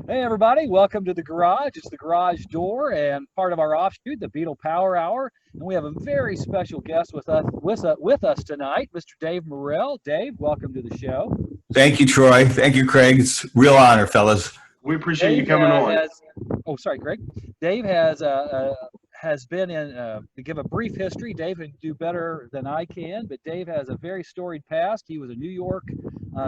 Hey everybody, welcome to the garage. It's the garage door and part of our offshoot, the Beatle Power Hour. And we have a very special guest with us tonight, Mr. Dave Morrell. Dave, welcome to the show. Thank you, Troy. Thank you, Craig. It's a real honor, fellas. We appreciate you coming on. Craig. Dave has been in, to give a brief history, Dave can do better than I can, but Dave has a very storied past. He was a New York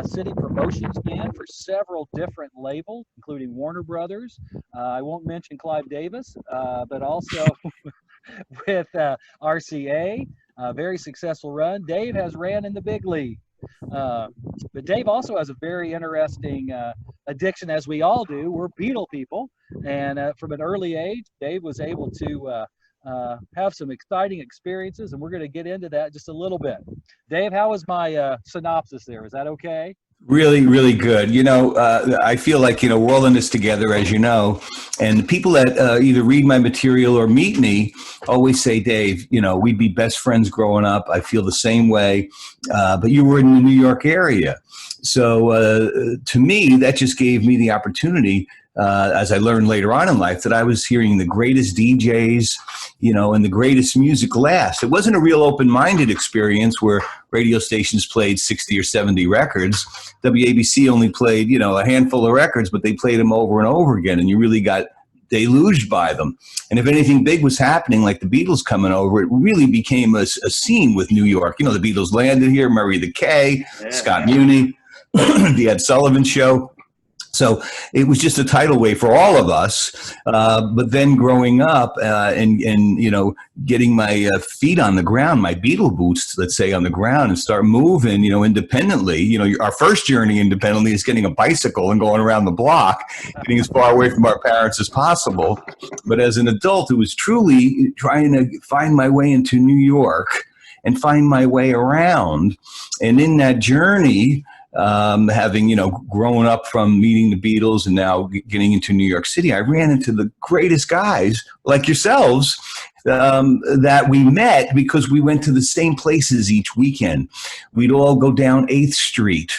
City promotions man for several different labels, including Warner Brothers. I won't mention Clive Davis, but also with RCA, a very successful run. Dave has ran in the big league. But Dave also has a very interesting addiction, as we all do. We're Beatle people, and from an early age, Dave was able to have some exciting experiences, and we're going to get into that just a little bit. Dave, how was my synopsis there? Is that okay? Really, really good. I feel like, we're all in this together, as you know, and the people that either read my material or meet me always say, Dave, we'd be best friends growing up. I feel the same way, but you were in the New York area. So to me, that just gave me the opportunity, as I learned later on in life, that I was hearing the greatest DJs, and the greatest music last. It wasn't a real open-minded experience where radio stations played 60 or 70 records. WABC only played, a handful of records, but they played them over and over again, and you really got deluged by them. And if anything big was happening, like the Beatles coming over, it really became a scene with New York. The Beatles landed here, Murray the K, Scott Muni, the Ed Sullivan Show. So it was just a tidal wave for all of us. But then growing up and getting my feet on the ground, my Beatle boots, let's say, on the ground and start moving, independently. Our first journey independently is getting a bicycle and going around the block, getting as far away from our parents as possible. But as an adult, it was truly trying to find my way into New York and find my way around. And in that journey, having, grown up from meeting the Beatles and now getting into New York City, I ran into the greatest guys like yourselves that we met because we went to the same places each weekend. We'd all go down 8th Street.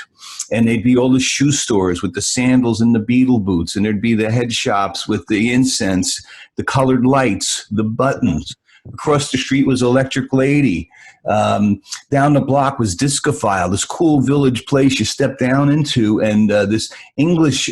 And they'd be all the shoe stores with the sandals and the Beatle boots. And there'd be the head shops with the incense, the colored lights, the buttons. Across the street was Electric Lady. Down the block was Discophile, this cool village place you step down into. And this English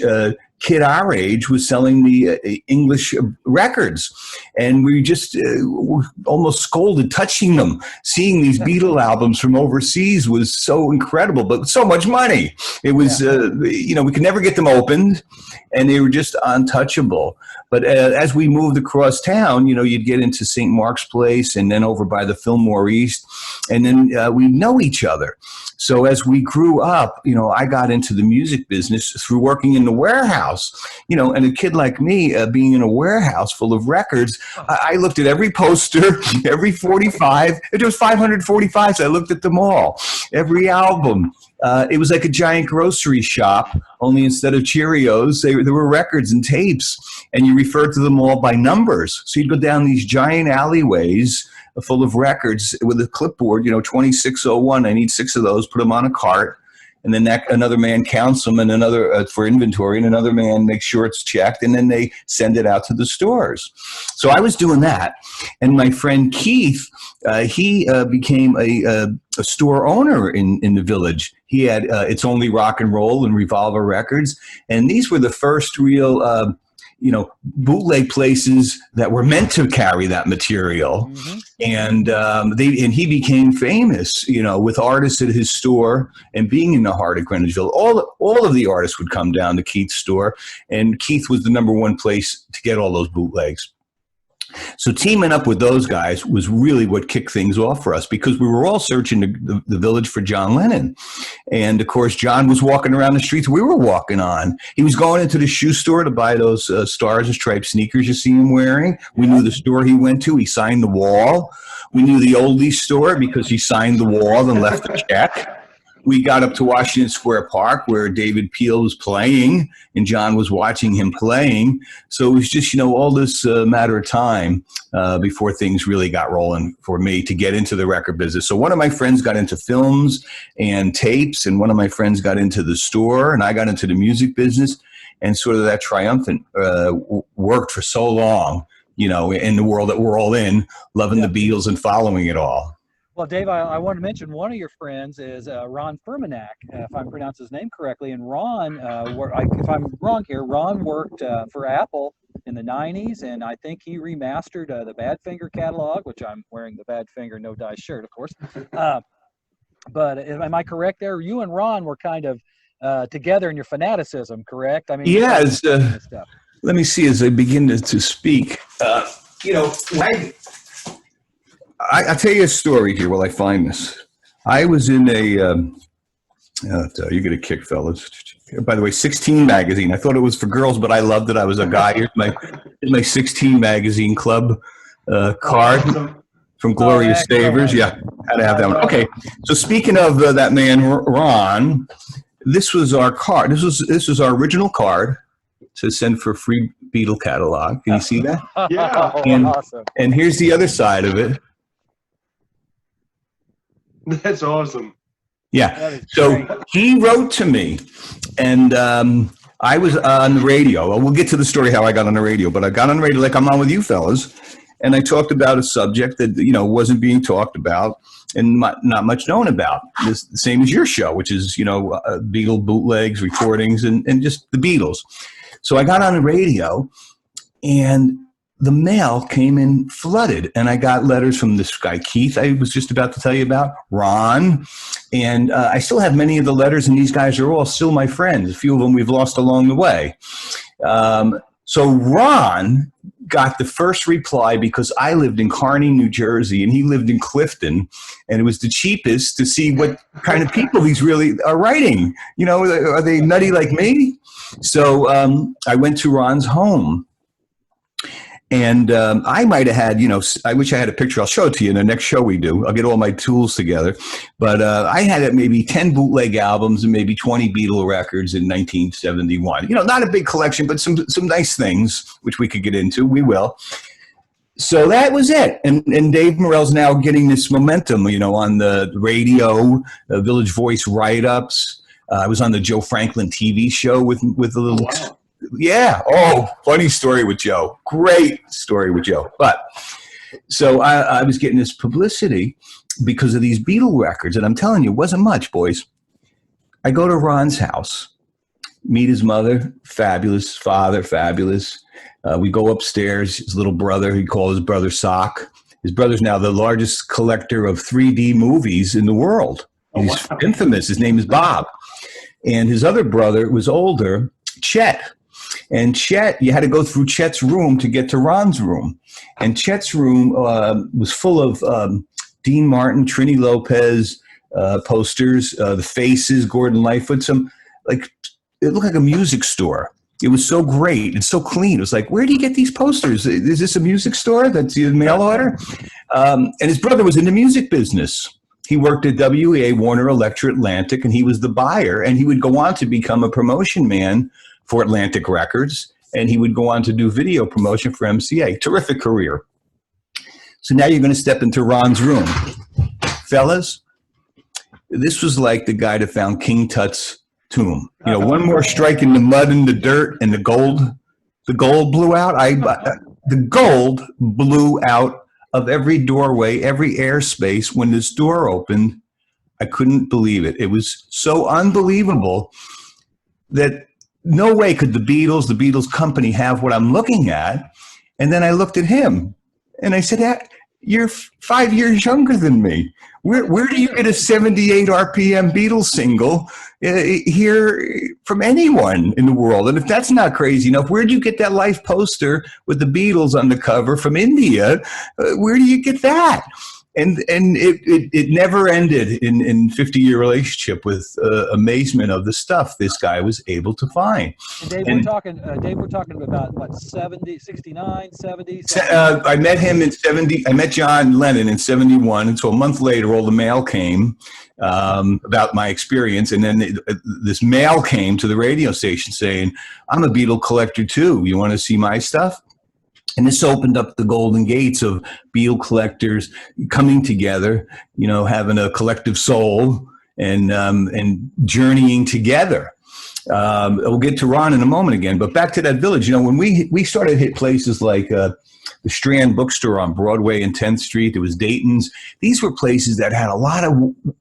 kid our age was selling the English records. And we just were almost scolded touching them. Seeing these Beatle albums from overseas was so incredible, but so much money. It was, we could never get them opened, and they were just untouchable. But as we moved across town, you'd get into St. Mark's Place and then over by the Fillmore East, and then we know each other. So as we grew up, I got into the music business through working in the warehouse, and a kid like me being in a warehouse full of records, I looked at every poster, every 45, there was 545s, I looked at them all, every album. It was like a giant grocery shop, only instead of Cheerios, there were records and tapes, and you referred to them all by numbers. So you'd go down these giant alleyways full of records with a clipboard, 2601, I need 6 of those, put them on a cart, and then another man counts them and another for inventory, and another man makes sure it's checked, and then they send it out to the stores. So I was doing that, and my friend Keith, he became a store owner in the village. He had It's Only Rock and Roll and Revolver Records, and these were the first real bootleg places that were meant to carry that material. Mm-hmm. And he became famous, with artists at his store and being in the heart of Greenwichville. All of the artists would come down to Keith's store, and Keith was the number one place to get all those bootlegs. So teaming up with those guys was really what kicked things off for us, because we were all searching the village for John Lennon. And, of course, John was walking around the streets we were walking on. He was going into the shoe store to buy those Stars and Stripes sneakers you see him wearing. We knew the store he went to. He signed the wall. We knew the oldies store because he signed the wall and left a check. We got up to Washington Square Park where David Peel was playing and John was watching him playing. So it was just, all this matter of time before things really got rolling for me to get into the record business. So one of my friends got into films and tapes, and one of my friends got into the store, and I got into the music business. and sort of that triumphant worked for so long, in the world that we're all in, loving the Beatles and following it all. Well, Dave, I want to mention one of your friends is Ron Furmanek, if I pronounce his name correctly. And Ron, if I'm wrong here, Ron worked for Apple in the 90s, and I think he remastered the Badfinger catalog, which I'm wearing the Badfinger No Dice shirt, of course. But am I correct there? You and Ron were kind of together in your fanaticism, correct? I mean, yeah. Let me see as I begin to speak. I'll tell you a story here while I find this. I was in you get a kick, fellas. By the way, 16 magazine. I thought it was for girls, but I loved it. I was a guy. Here's my 16 magazine club card from Gloria Stavers. Yeah, had to have that one. Okay, so speaking of that man, Ron, this was our card. This was our original card to send for free Beatle catalog. Can you see that? Yeah. Awesome. And here's the other side of it. That's awesome. Yeah. So he wrote to me, and I was on the radio. Well, we'll get to the story how I got on the radio, but I got on the radio like I'm on with you fellas, and I talked about a subject that wasn't being talked about and not much known about. The same as your show, which is Beatle bootlegs, recordings, and just the Beatles. So I got on the radio, and the mail came in flooded, and I got letters from this guy, Keith, I was just about to tell you about, Ron, and I still have many of the letters, and these guys are all still my friends. A few of them we've lost along the way. So Ron got the first reply because I lived in Kearney, New Jersey, and he lived in Clifton, and it was the cheapest to see what kind of people these really are writing. Are they nutty like me? So I went to Ron's home. And I might have had, I wish I had a picture. I'll show it to you in the next show we do. I'll get all my tools together. But I had maybe 10 bootleg albums and maybe 20 Beatle records in 1971. Not a big collection, but some nice things, which we could get into. We will. So that was it. And Dave Morrell's now getting this momentum, on the radio, Village Voice write-ups. I was on the Joe Franklin TV show with a little... Wow. Yeah. Oh, funny story with Joe. Great story with Joe. But so I was getting this publicity because of these Beatle records. And I'm telling you, it wasn't much, boys. I go to Ron's house, meet his mother, fabulous, father, fabulous. We go upstairs, his little brother, he called his brother Sock. His brother's now the largest collector of 3D movies in the world. He's infamous. His name is Bob. And his other brother was older, Chet. And Chet, you had to go through Chet's room to get to Ron's room. And Chet's room was full of Dean Martin, Trini Lopez posters, The Faces, Gordon Lightfoot. It looked like a music store. It was so great and so clean. It was like, where do you get these posters? Is this a music store that's your mail order? And his brother was in the music business. He worked at WEA, Warner Electric Atlantic, and he was the buyer. And he would go on to become a promotion man for Atlantic Records, and he would go on to do video promotion for MCA. Terrific career. So now you're going to step into Ron's room. Fellas, this was like the guy that found King Tut's tomb. One more strike in the mud and the dirt, and the gold blew out. The gold blew out of every doorway, every airspace. When this door opened, I couldn't believe it. It was so unbelievable that no way could the Beatles company have what I'm looking at. And then I looked at him and I said, you're 5 years younger than me. Where do you get a 78 RPM Beatles single here from anyone in the world? And if that's not crazy enough, where do you get that Life poster with the Beatles on the cover from India? Where do you get that? And it never ended in 50-year relationship with amazement of the stuff this guy was able to find. And Dave, we're talking about what, 70, 69, 70? I met him in 70. I met John Lennon in 71. And so a month later, all the mail came about my experience. And then this mail came to the radio station saying, I'm a Beatle collector too. You want to see my stuff? And this opened up the golden gates of Beatle collectors coming together, having a collective soul and journeying together. We'll get to Ron in a moment again, but back to that village. You know, when we started to hit places like the Strand Bookstore on Broadway and 10th Street, there was Dayton's. These were places that had a lot of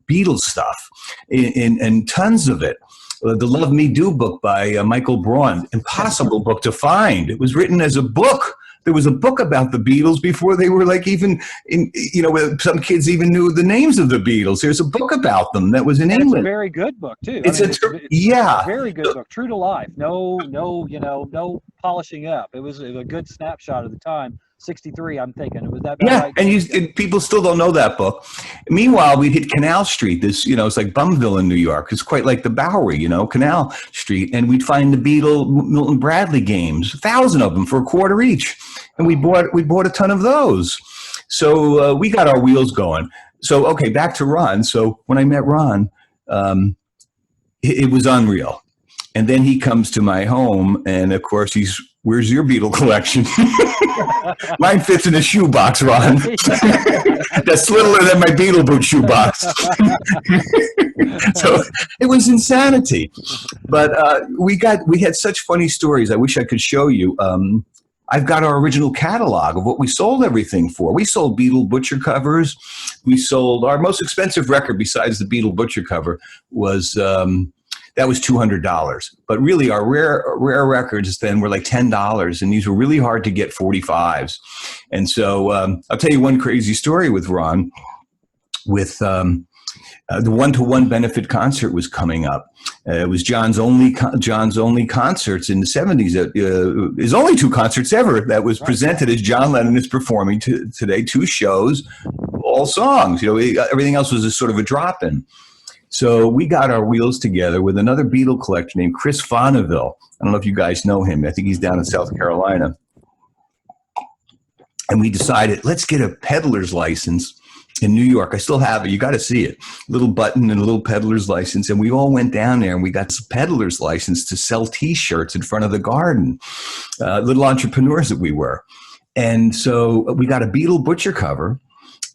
Beatles stuff and tons of it. The Love Me Do book by Michael Braun, impossible book to find. It was written as a book. There was a book about the Beatles before they were like even in, you know, some kids even knew the names of the Beatles. There's a book about them that was in England. It's a very good book too. It's it's yeah, a very good book. True to life. No, no polishing up. It was a good snapshot of the time. 63, I'm thinking. Was that about right? And people still don't know that book. Meanwhile, we hit Canal Street. This, you know, it's like Bumville in New York. It's quite like the Bowery, you know, Canal Street. And we'd find the Milton Bradley games, 1,000 of them for $0.25 each. And we bought a ton of those. So we got our wheels going. So, okay, back to Ron. So when I met Ron, it was unreal. And then he comes to my home, and of course where's your Beatle collection? Mine fits in a shoebox, Ron. That's littler than my Beatle boot shoebox. So it was insanity. But we had such funny stories. I wish I could show you. I've got our original catalog of what we sold everything for. We sold Beatle Butcher covers. We sold our most expensive record besides the Beatle Butcher cover was that was $200. But really, our rare records then were like $10, and these were really hard to get 45s. And so I'll tell you one crazy story with Ron. With the one-to-one benefit concert was coming up. It was John's only concerts in the 70s. His only 2 concerts ever that was presented as John Lennon is performing today. 2 shows, all songs. You know, everything else was a sort of a drop-in. So we got our wheels together with another Beatle collector named Chris Bonneville. I don't know if you guys know him. I think he's down in South Carolina. And we decided, let's get a peddler's license in New York. I still have it. You got to see it. Little button and a little peddler's license. And we all went down there and we got this peddler's license to sell T-shirts in front of the garden. Little entrepreneurs that we were. And so we got a Beatle Butcher cover,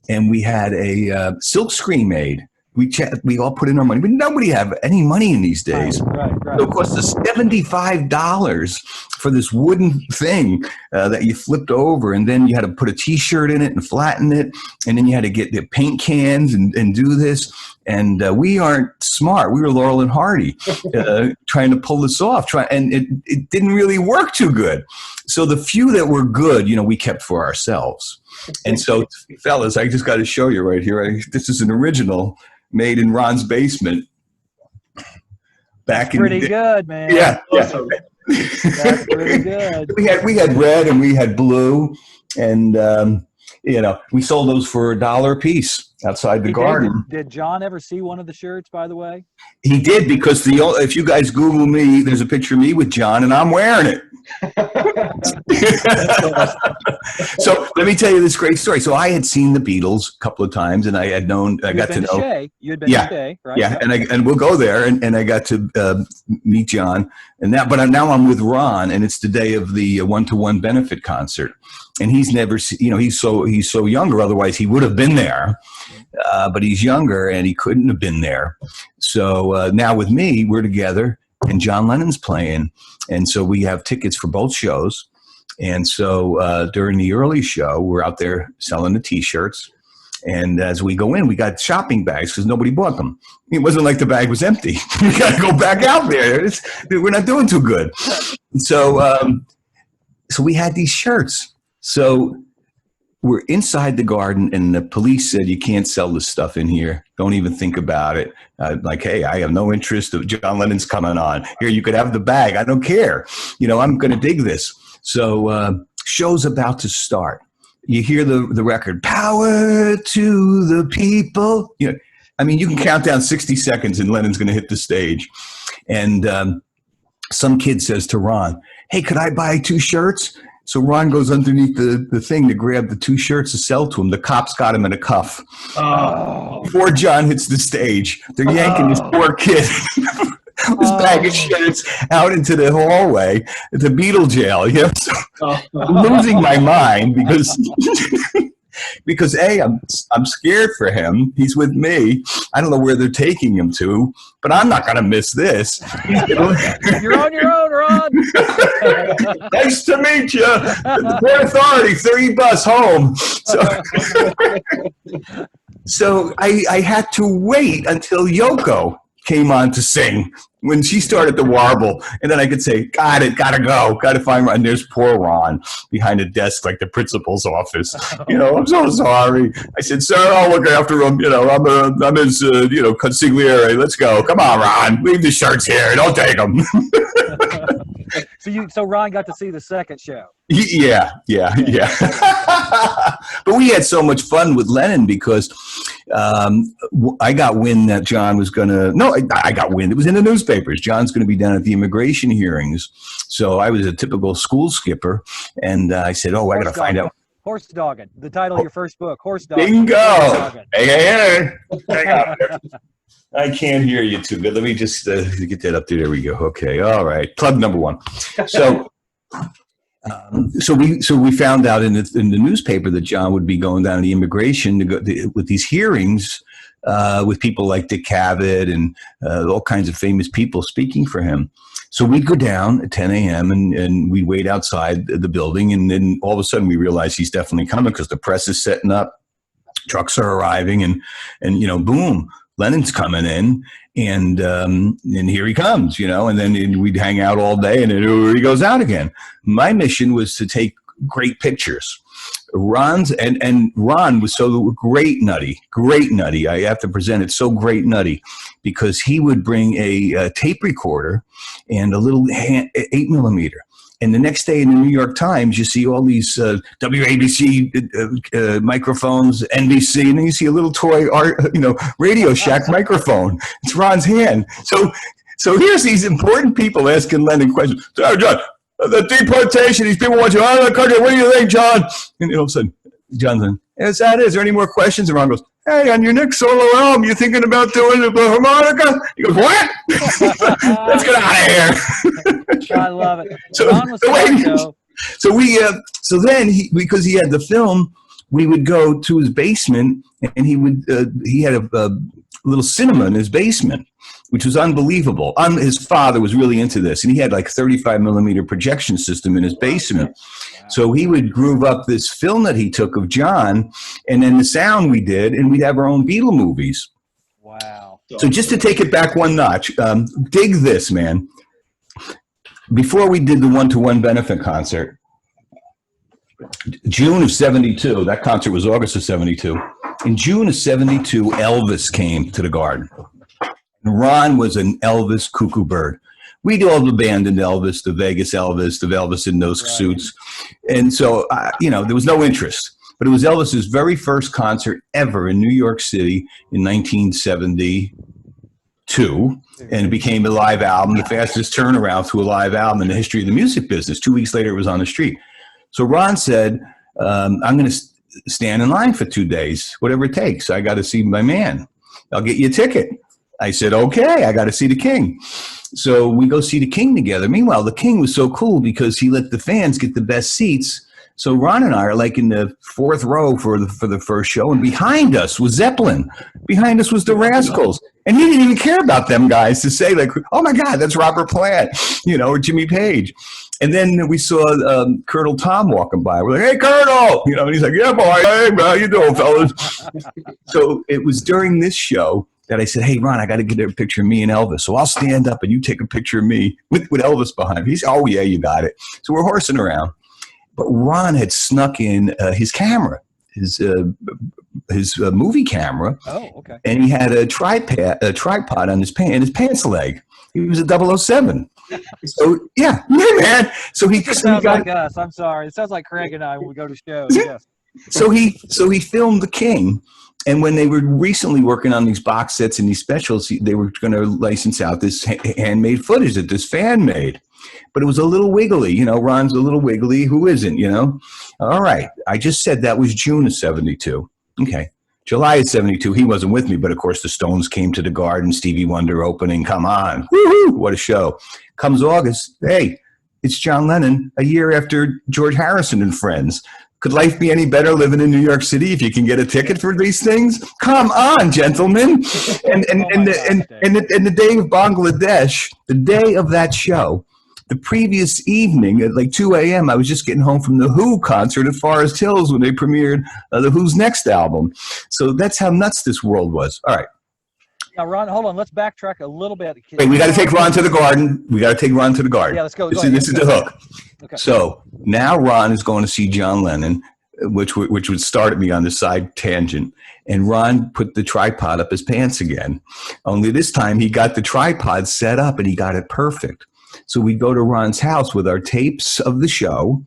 and we had a silk screen made. We all put in our money, but nobody have any money in these days. Right. So it cost us $75 for this wooden thing that you flipped over, and then you had to put a T-shirt in it and flatten it, and then you had to get the paint cans and do this. And we aren't smart. We were Laurel and Hardy trying to pull this off, and it didn't really work too good. So the few that were good, you know, we kept for ourselves. And so, fellas, I just got to show you right here. This is an original made in Ron's basement. That's pretty good, man. Yeah. Awesome. That's pretty good. We had red and we had blue, and you know, we sold those for $1 a piece outside the garden. Did John ever see one of the shirts, by the way? He did, because if you guys Google me, there's a picture of me with John, and I'm wearing it. So let me tell you this great story. So I had seen the Beatles a couple of times, and I got to know. You had been to Shea, right? Yeah, and we'll go there, and I got to meet John, but now I'm with Ron, and it's the day of the one-to-one benefit concert, and he's never seen. You know, he's so younger. Otherwise, he would have been there, but he's younger, and he couldn't have been there. So now with me, we're together, and John Lennon's playing. And so we have tickets for both shows. And so during the early show, we're out there selling the T-shirts. And as we go in, we got shopping bags because nobody bought them. It wasn't like the bag was empty. We got to go back out there. We're not doing too good. So we had these shirts. So we're inside the garden, and the police said, you can't sell this stuff in here. Don't even think about it. Like, hey, I have no interest of John Lennon's coming on. Here, you could have the bag. I don't care. You know, I'm going to dig this. So show's about to start. You hear the record, power to the people. You know, I mean, you can count down 60 seconds and Lennon's going to hit the stage. And some kid says to Ron, hey, could I buy 2 shirts? So Ron goes underneath the thing to grab the 2 shirts to sell to him. The cops got him in a cuff. Before John hits the stage, they're yanking this poor kid, this bag of shirts, out into the hallway at the Beatle jail. You know? So I'm losing my mind because because I'm scared for him. He's with me. I don't know where they're taking him to, but I'm not going to miss this. You're on your own, Ron. Nice to meet you. The Port Authority, 30 bus home. So I had to wait until Yoko came on to sing when she started to warble, and then I could say, got it, gotta go, gotta find Ron. And there's poor Ron behind a desk like the principal's office. I'm so sorry. I said, sir, I'll look after him. I'm his, consigliere. Let's go. Come on, Ron. Leave the shirts here. Don't take them. So Ron got to see the second show. Yeah. But we had so much fun with Lennon because I got wind that John was going to, I got wind. It was in the newspapers. John's going to be down at the immigration hearings. So I was a typical school skipper. And I said, I got to find out. Horse Dogging, the title of your first book, Horse Dogging. Bingo. Hey. Hang on. I can't hear you too good. Let me just get that up there. There we go. Okay. All right. Plug number one. So we found out in the newspaper that John would be going down to the immigration to go with these hearings with people like Dick Cavett and all kinds of famous people speaking for him. So we'd go down at 10 a.m. and we'd wait outside the building. And then all of a sudden we realized he's definitely coming because the press is setting up, trucks are arriving, and boom, Lennon's coming in, and here he comes, and then we'd hang out all day, and then he goes out again. My mission was to take great pictures. Ron was so great nutty. I have to present it so great nutty because he would bring a tape recorder and a little 8mm. And the next day in the New York Times, you see all these WABC microphones, NBC, and then you see a little toy Radio Shack microphone. It's Ron's hand. So here's these important people asking Lennon questions. So, John, the deportation, these people want you out of the country. What do you think, John? And all of a sudden, John's like, is that it? Is there any more questions? And Ron goes, hey, on your next solo album, you thinking about doing the harmonica? He goes, what? Let's get out of here. I love it. So then because he had the film, we would go to his basement, and he had a little cinema in his basement, which was unbelievable. His father was really into this, and he had like 35mm projection system in his basement. So he would groove up this film that he took of John, and then the sound we did, and we'd have our own Beatle movies. Wow. So just to take it back one notch, dig this, man. Before we did the one-to-one benefit concert, June of 72, that concert was August of 72. In June of 72, Elvis came to the Garden. Ron was an Elvis cuckoo bird. We'd all abandoned Elvis, the Vegas Elvis, the Elvis in those suits. And so, there was no interest. But it was Elvis's very first concert ever in New York City in 1972. And it became a live album, the fastest turnaround to a live album in the history of the music business. 2 weeks later, it was on the street. So Ron said, I'm going to stand in line for 2 days, whatever it takes. I got to see my man. I'll get you a ticket. I said, okay, I got to see the King. So we go see the King together. Meanwhile, the King was so cool because he let the fans get the best seats. So Ron and I are like in the fourth row for the first show, and behind us was Zeppelin. Behind us was the Rascals. And he didn't even care about them guys to say, like, oh, my God, that's Robert Plant, or Jimmy Page. And then we saw Colonel Tom walking by. We're like, hey, Colonel! And he's like, yeah, boy, hey, how you doing, fellas? So it was during this show that I said, hey, Ron, I got to get a picture of me and Elvis. So I'll stand up and you take a picture of me with Elvis behind me. He said, oh, yeah, you got it. So we're horsing around. But Ron had snuck in his camera, his movie camera. Oh, okay. And he had a tripod on his pants leg. He was a 007. So, yeah, man. So he sounds like us. I'm sorry. It sounds like Craig and I when we go to shows. Yes. So he filmed the King. And when they were recently working on these box sets and these specials, they were going to license out this handmade footage that this fan made. But it was a little wiggly. Ron's a little wiggly. Who isn't, All right. I just said that was June of 72. Okay. July of 72, he wasn't with me. But, of course, the Stones came to the Garden. Stevie Wonder opening. Come on. Woo-hoo. What a show. Comes August. Hey, it's John Lennon a year after George Harrison and Friends. Could life be any better living in New York City if you can get a ticket for these things? Come on, gentlemen. And the day of Bangladesh, the day of that show, the previous evening at like 2 a.m., I was just getting home from the Who concert at Forest Hills when they premiered the Who's next album. So that's how nuts this world was. All right. Now, Ron, hold on. Let's backtrack a little bit. Wait, we got to take Ron to the garden. Yeah, let's go. This is the hook. Okay. So now Ron is going to see John Lennon, which would start me on the side tangent. And Ron put the tripod up his pants again. Only this time he got the tripod set up and he got it perfect. So we go to Ron's house with our tapes of the show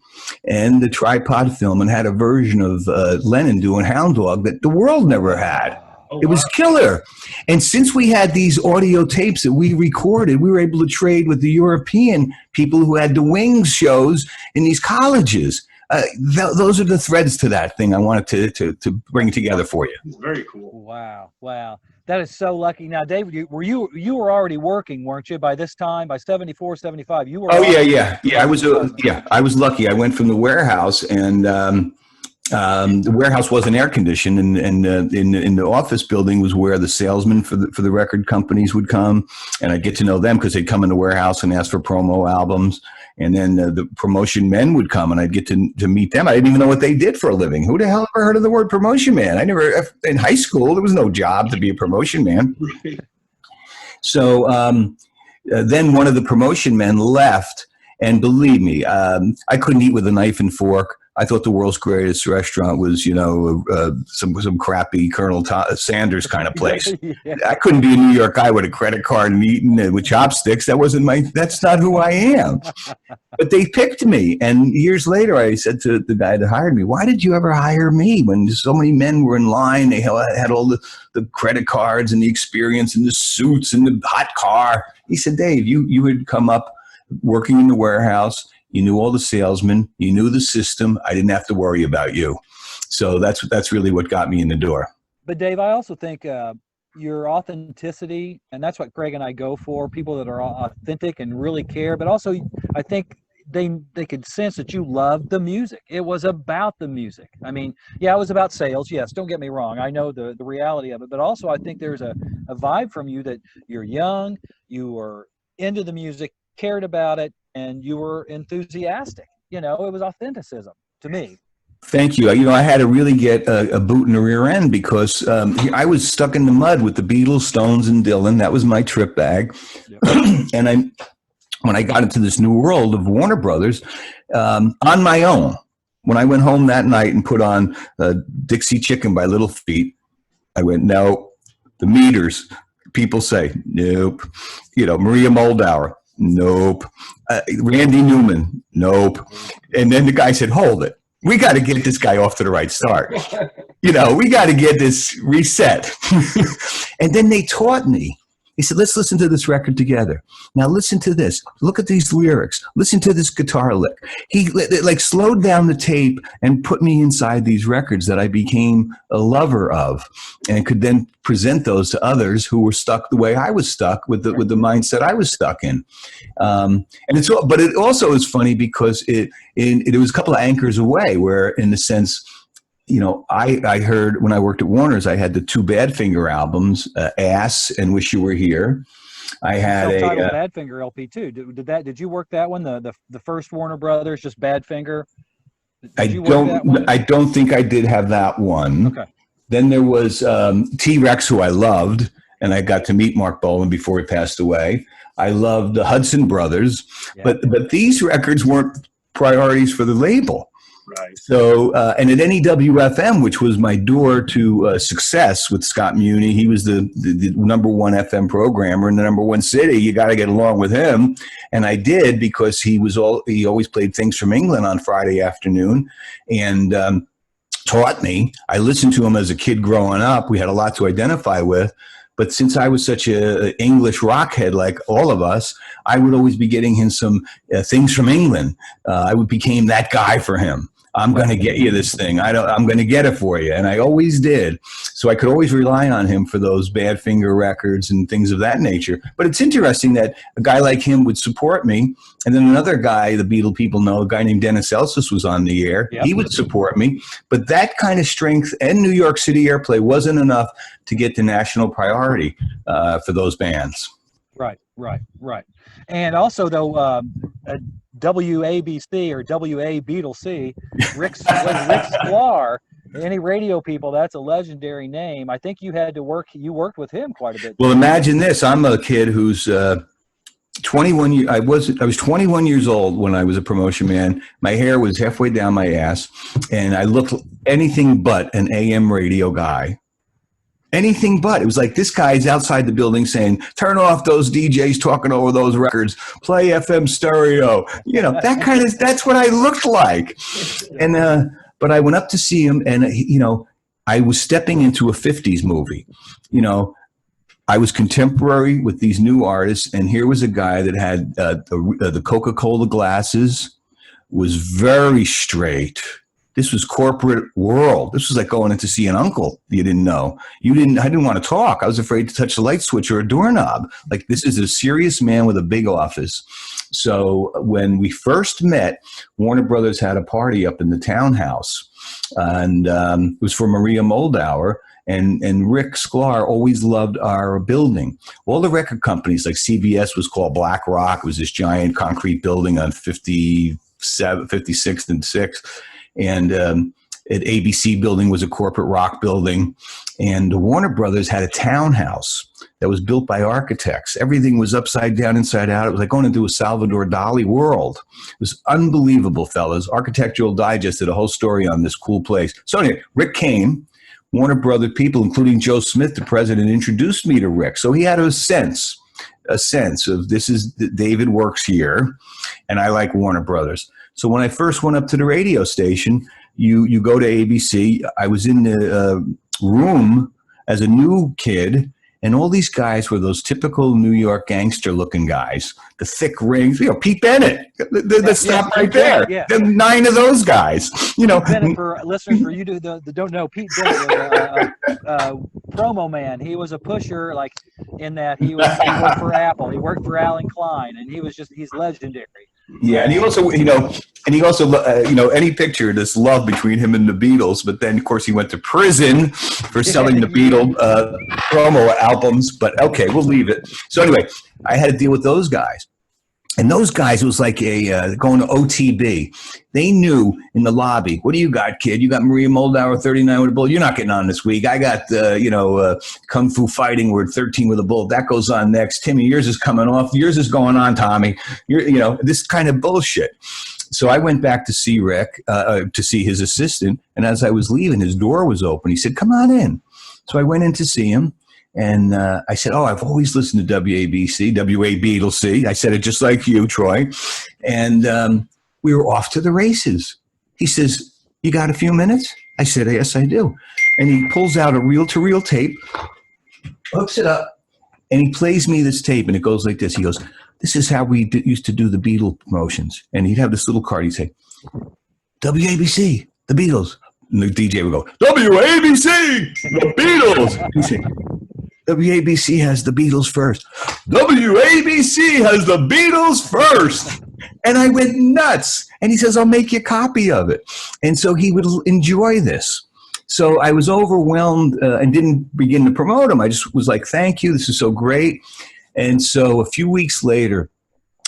and the tripod film and had a version of Lennon doing Hound Dog that the world never had. Oh, it was killer. And since we had these audio tapes that we recorded, we were able to trade with the European people who had the Wings shows in these colleges. Those are the threads to that thing I wanted to bring together for you. It's very cool. Wow. That is so lucky. Now, David, you were already working, weren't you, by this time, by 74, 75? You were. Oh, yeah. I was lucky. I went from the warehouse and the warehouse wasn't air conditioned, and in the office building was where the salesmen for the record companies would come, and I'd get to know them because they'd come in the warehouse and ask for promo albums, and then the promotion men would come, and I'd get to meet them. I didn't even know what they did for a living. Who the hell ever heard of the word promotion man? In high school there was no job to be a promotion man. So then one of the promotion men left, and believe me, I couldn't eat with a knife and fork. I thought the world's greatest restaurant was, some crappy Colonel Sanders kind of place. Yeah. I couldn't be a New York guy with a credit card and eating with chopsticks. That's not who I am. But they picked me. And years later, I said to the guy that hired me, why did you ever hire me when so many men were in line? They had all the credit cards and the experience and the suits and the hot car. He said, Dave, you had come up working in the warehouse. You knew all the salesmen. You knew the system. I didn't have to worry about you. So that's really what got me in the door. But Dave, I also think your authenticity, and that's what Craig and I go for, people that are authentic and really care. But also, I think they could sense that you love the music. It was about the music. I mean, yeah, it was about sales. Yes, don't get me wrong. I know the reality of it. But also, I think there's a vibe from you that you're young, you were into the music, cared about it, and you were enthusiastic. It was authenticism to me. Thank you. I had to really get a boot in the rear end because I was stuck in the mud with the Beatles, Stones, and Dylan. That was my trip bag. Yep. And when I got into this new world of Warner Brothers, on my own, when I went home that night and put on Dixie Chicken by Little Feat, I went, no, the Meters. People say, nope. Maria Moldauer. Nope. Randy Newman. Nope. And then the guy said, hold it. We got to get this guy off to the right start. We got to get this reset. And then they taught me. He said, let's listen to this record together. Now listen to this. Look at these lyrics. Listen to this guitar lick. He slowed down the tape and put me inside these records that I became a lover of and could then present those to others who were stuck the way I was stuck with the mindset I was stuck in. But it also is funny because it was a couple of anchors away where in the sense, I heard when I worked at Warner's, I had the two Badfinger albums, Ass and Wish You Were Here. I had a Badfinger LP too. Did you work that one? The first Warner Brothers, just Badfinger. I don't think I did have that one. Okay. Then there was T-Rex, who I loved, and I got to meet Mark Bolan before he passed away. I loved the Hudson Brothers, yeah. but these records weren't priorities for the label. Right. So, and at NEWFM, which was my door to success with Scott Muni, he was the number one FM programmer in the number one city. You got to get along with him. And I did because he always played things from England on Friday afternoon and taught me. I listened to him as a kid growing up. We had a lot to identify with. But since I was such an English rockhead like all of us, I would always be getting him some things from England. I became that guy for him. I'm going to get you this thing. I'm going to get it for you. And I always did. So I could always rely on him for those Badfinger records and things of that nature. But it's interesting that a guy like him would support me. And then another guy, the Beatle people know, a guy named Dennis Elsis was on the air. Yep. He would support me. But that kind of strength and New York City airplay wasn't enough to get the national priority for those bands. Right. And also, though, WABC or WA Beatles C, Rick Sklar. Any radio people, that's a legendary name. I think you worked with him quite a bit. Well, imagine this. I'm a kid who's 21. I was 21 years old when I was a promotion man. My hair was halfway down my ass, and I looked anything but an AM radio guy. Anything but. It was like this guy's outside the building saying, turn off those DJs talking over those records, play FM stereo. That's what I looked like. And but I went up to see him, and I was stepping into a 50s movie. I was contemporary with these new artists, and here was a guy that had the Coca-Cola glasses, was very straight. This was corporate world. This was like going in to see an uncle you didn't know. I didn't want to talk. I was afraid to touch a light switch or a doorknob. Like, this is a serious man with a big office. So when we first met, Warner Brothers had a party up in the townhouse, and it was for Maria Moldauer. And Rick Sklar always loved our building. All the record companies, like CBS was called Black Rock. It was this giant concrete building on 56th and 6th. And at ABC building was a corporate rock building. And the Warner Brothers had a townhouse that was built by architects. Everything was upside down, inside out. It was like going into a Salvador Dali world. It was unbelievable, fellas. Architectural Digest did a whole story on this cool place. So anyway, Rick came. Warner Brothers people, including Joe Smith, the president, introduced me to Rick. So he had a sense of this is David works here, and I like Warner Brothers. So when I first went up to the radio station, you go to ABC. I was in the room as a new kid, and all these guys were those typical New York gangster-looking guys, the thick rings. Pete Bennett. Let's stop right there. Yeah. The 9 of those guys. Pete Bennett, for listeners, for you that don't know, Pete Bennett was a promo man. He was a pusher, like in that he worked for Apple. He worked for Alan Klein, and he's legendary. Yeah, and he also, any picture, this love between him and the Beatles, but then, of course, he went to prison for selling the Beatle promo albums, but okay, we'll leave it. So anyway, I had to deal with those guys. And those guys, it was like going to OTB. They knew in the lobby, what do you got, kid? You got Maria Moldauer, 39 with a bullet. You're not getting on this week. I got, Kung Fu Fighting, we're 13 with a bullet. That goes on next. Timmy, yours is coming off. Yours is going on, Tommy. This kind of bullshit. So I went back to see Rick, to see his assistant. And as I was leaving, his door was open. He said, come on in. So I went in to see him. And I said, I've always listened to WABC, WA Beatles C. I said it just like you, Troy. And we were off to the races. He says, you got a few minutes? I said, yes, I do. And he pulls out a reel-to-reel tape, hooks it up, and he plays me this tape. And it goes like this. He goes, this is how we used to do the Beatle promotions. And he'd have this little card. He'd say, WABC, the Beatles. And the DJ would go, WABC, the Beatles. He'd say, WABC has the Beatles first. WABC has the Beatles first. And I went nuts. And he says, I'll make you a copy of it. And so he would enjoy this. So I was overwhelmed and didn't begin to promote him. I just was like, thank you. This is so great. And so a few weeks later,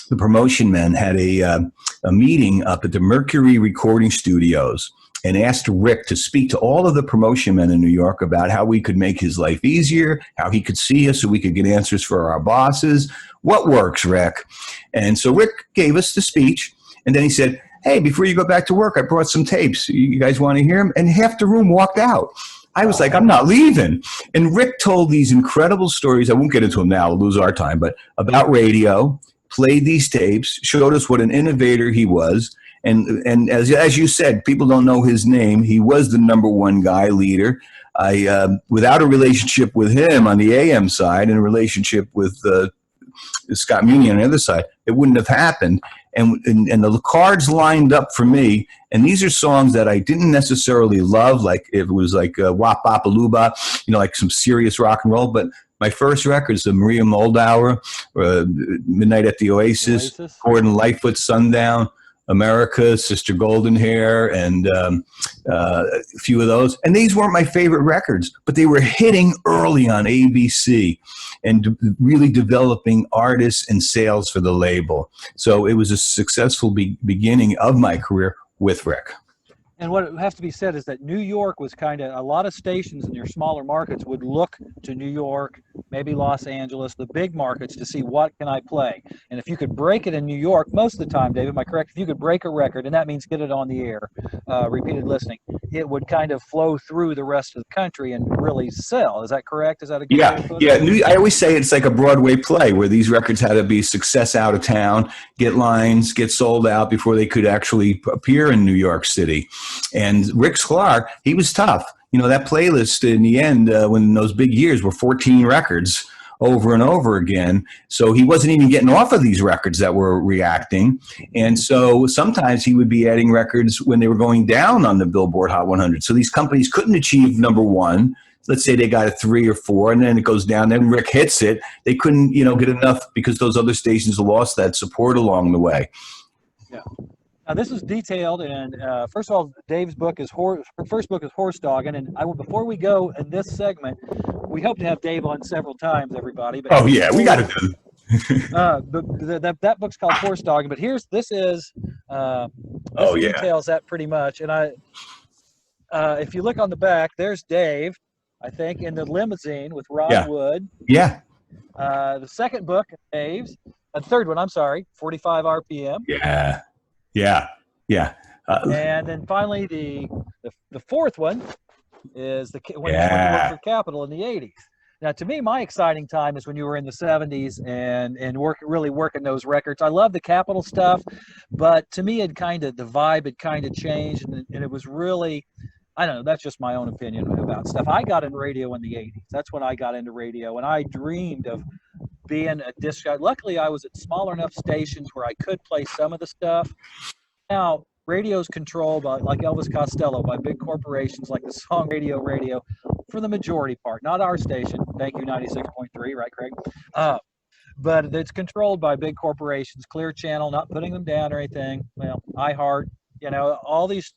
the promotion men had a meeting up at the Mercury Recording Studios and asked Rick to speak to all of the promotion men in New York about how we could make his life easier, how he could see us so we could get answers for our bosses. What works, Rick? And so Rick gave us the speech, and then he said, hey, before you go back to work, I brought some tapes. You guys want to hear them? And half the room walked out. I was like, I'm not leaving. And Rick told these incredible stories. I won't get into them now. We'll lose our time. But about radio, played these tapes, showed us what an innovator he was. And as you said, people don't know his name. He was the number one guy leader. Without a relationship with him on the AM side and a relationship with Scott Muni on the other side, it wouldn't have happened. And the cards lined up for me. And these are songs that I didn't necessarily love, like if it was like Wop Bop a Luba, like some serious rock and roll. But my first record is the Maria Moldauer, Midnight at the Oasis. Gordon Lightfoot, Sundown, America, Sister Golden Hair, and a few of those. And these weren't my favorite records, but they were hitting early on ABC and really developing artists and sales for the label. So it was a successful beginning of my career with Rick. And what has to be said is that New York was kind of, a lot of stations in your smaller markets would look to New York, maybe Los Angeles, the big markets, to see what can I play. And if you could break it in New York, most of the time, Dave, am I correct? If you could break a record, and that means get it on the air, repeated listening, it would kind of flow through the rest of the country and really sell. Is that correct? Is that a good way to put it? Yeah. I always say it's like a Broadway play where these records had to be a success out of town, get lines, get sold out before they could actually appear in New York City. And Rick Sklar, he was tough. That playlist in the end, when those big years were 14 records over and over again. So he wasn't even getting off of these records that were reacting. And so sometimes he would be adding records when they were going down on the Billboard Hot 100. So these companies couldn't achieve number one. Let's say they got a 3 or 4, and then it goes down. Then Rick hits it. They couldn't, get enough because those other stations lost that support along the way. Yeah. Now, this is detailed, and first of all, Dave's book is first book is Horse Dogging, and before we go in this segment, we hope to have Dave on several times, everybody. But we got to do it. That book's called Horse Dogging, but this details that pretty much. And if you look on the back, there's Dave, I think, in the limousine with Ron Wood. Yeah. The second book, Dave's, the third one, I'm sorry, 45 RPM. Yeah. And then finally, the fourth one is when you worked for Capitol in the 80s. Now, to me, my exciting time is when you were in the 70s and really working those records. I love the Capitol stuff, but to me, the vibe had kind of changed, and it was really, I don't know, that's just my own opinion about stuff. I got into radio in the 80s. That's when I got into radio, and I dreamed of being a disc guy. Luckily, I was at smaller enough stations where I could play some of the stuff. Now, radio's controlled by, like Elvis Costello, by big corporations like the Song Radio for the majority part. Not our station. Thank you, 96.3, right, Craig? But it's controlled by big corporations, Clear Channel, not putting them down or anything. Well, iHeart, all these,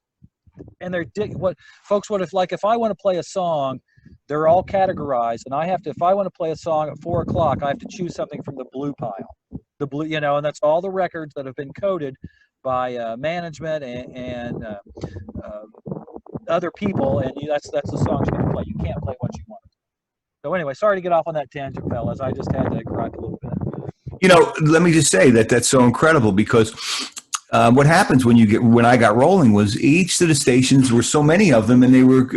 and they're if I want to play a song, they're all categorized, and if I want to play a song at 4 o'clock, I have to choose something from the blue pile. The blue, and that's all the records that have been coded by management and other people, and that's the songs you can play. You can't play what you want. So anyway, sorry to get off on that tangent, fellas. I just had to gripe a little bit. Let me just say that's so incredible because what happens when I got rolling was each of the stations were so many of them, and they were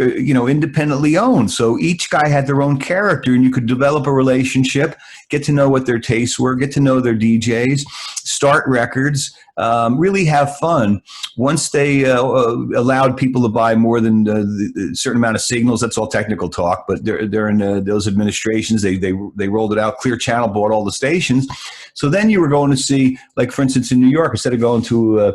independently owned. So each guy had their own character, and you could develop a relationship, get to know what their tastes were, get to know their DJs, start records, really have fun. Once they allowed people to buy more than a certain amount of signals, that's all technical talk, but they're in those administrations, they rolled it out. Clear Channel bought all the stations. So then you were going to see, like, for instance, in New York, instead of going to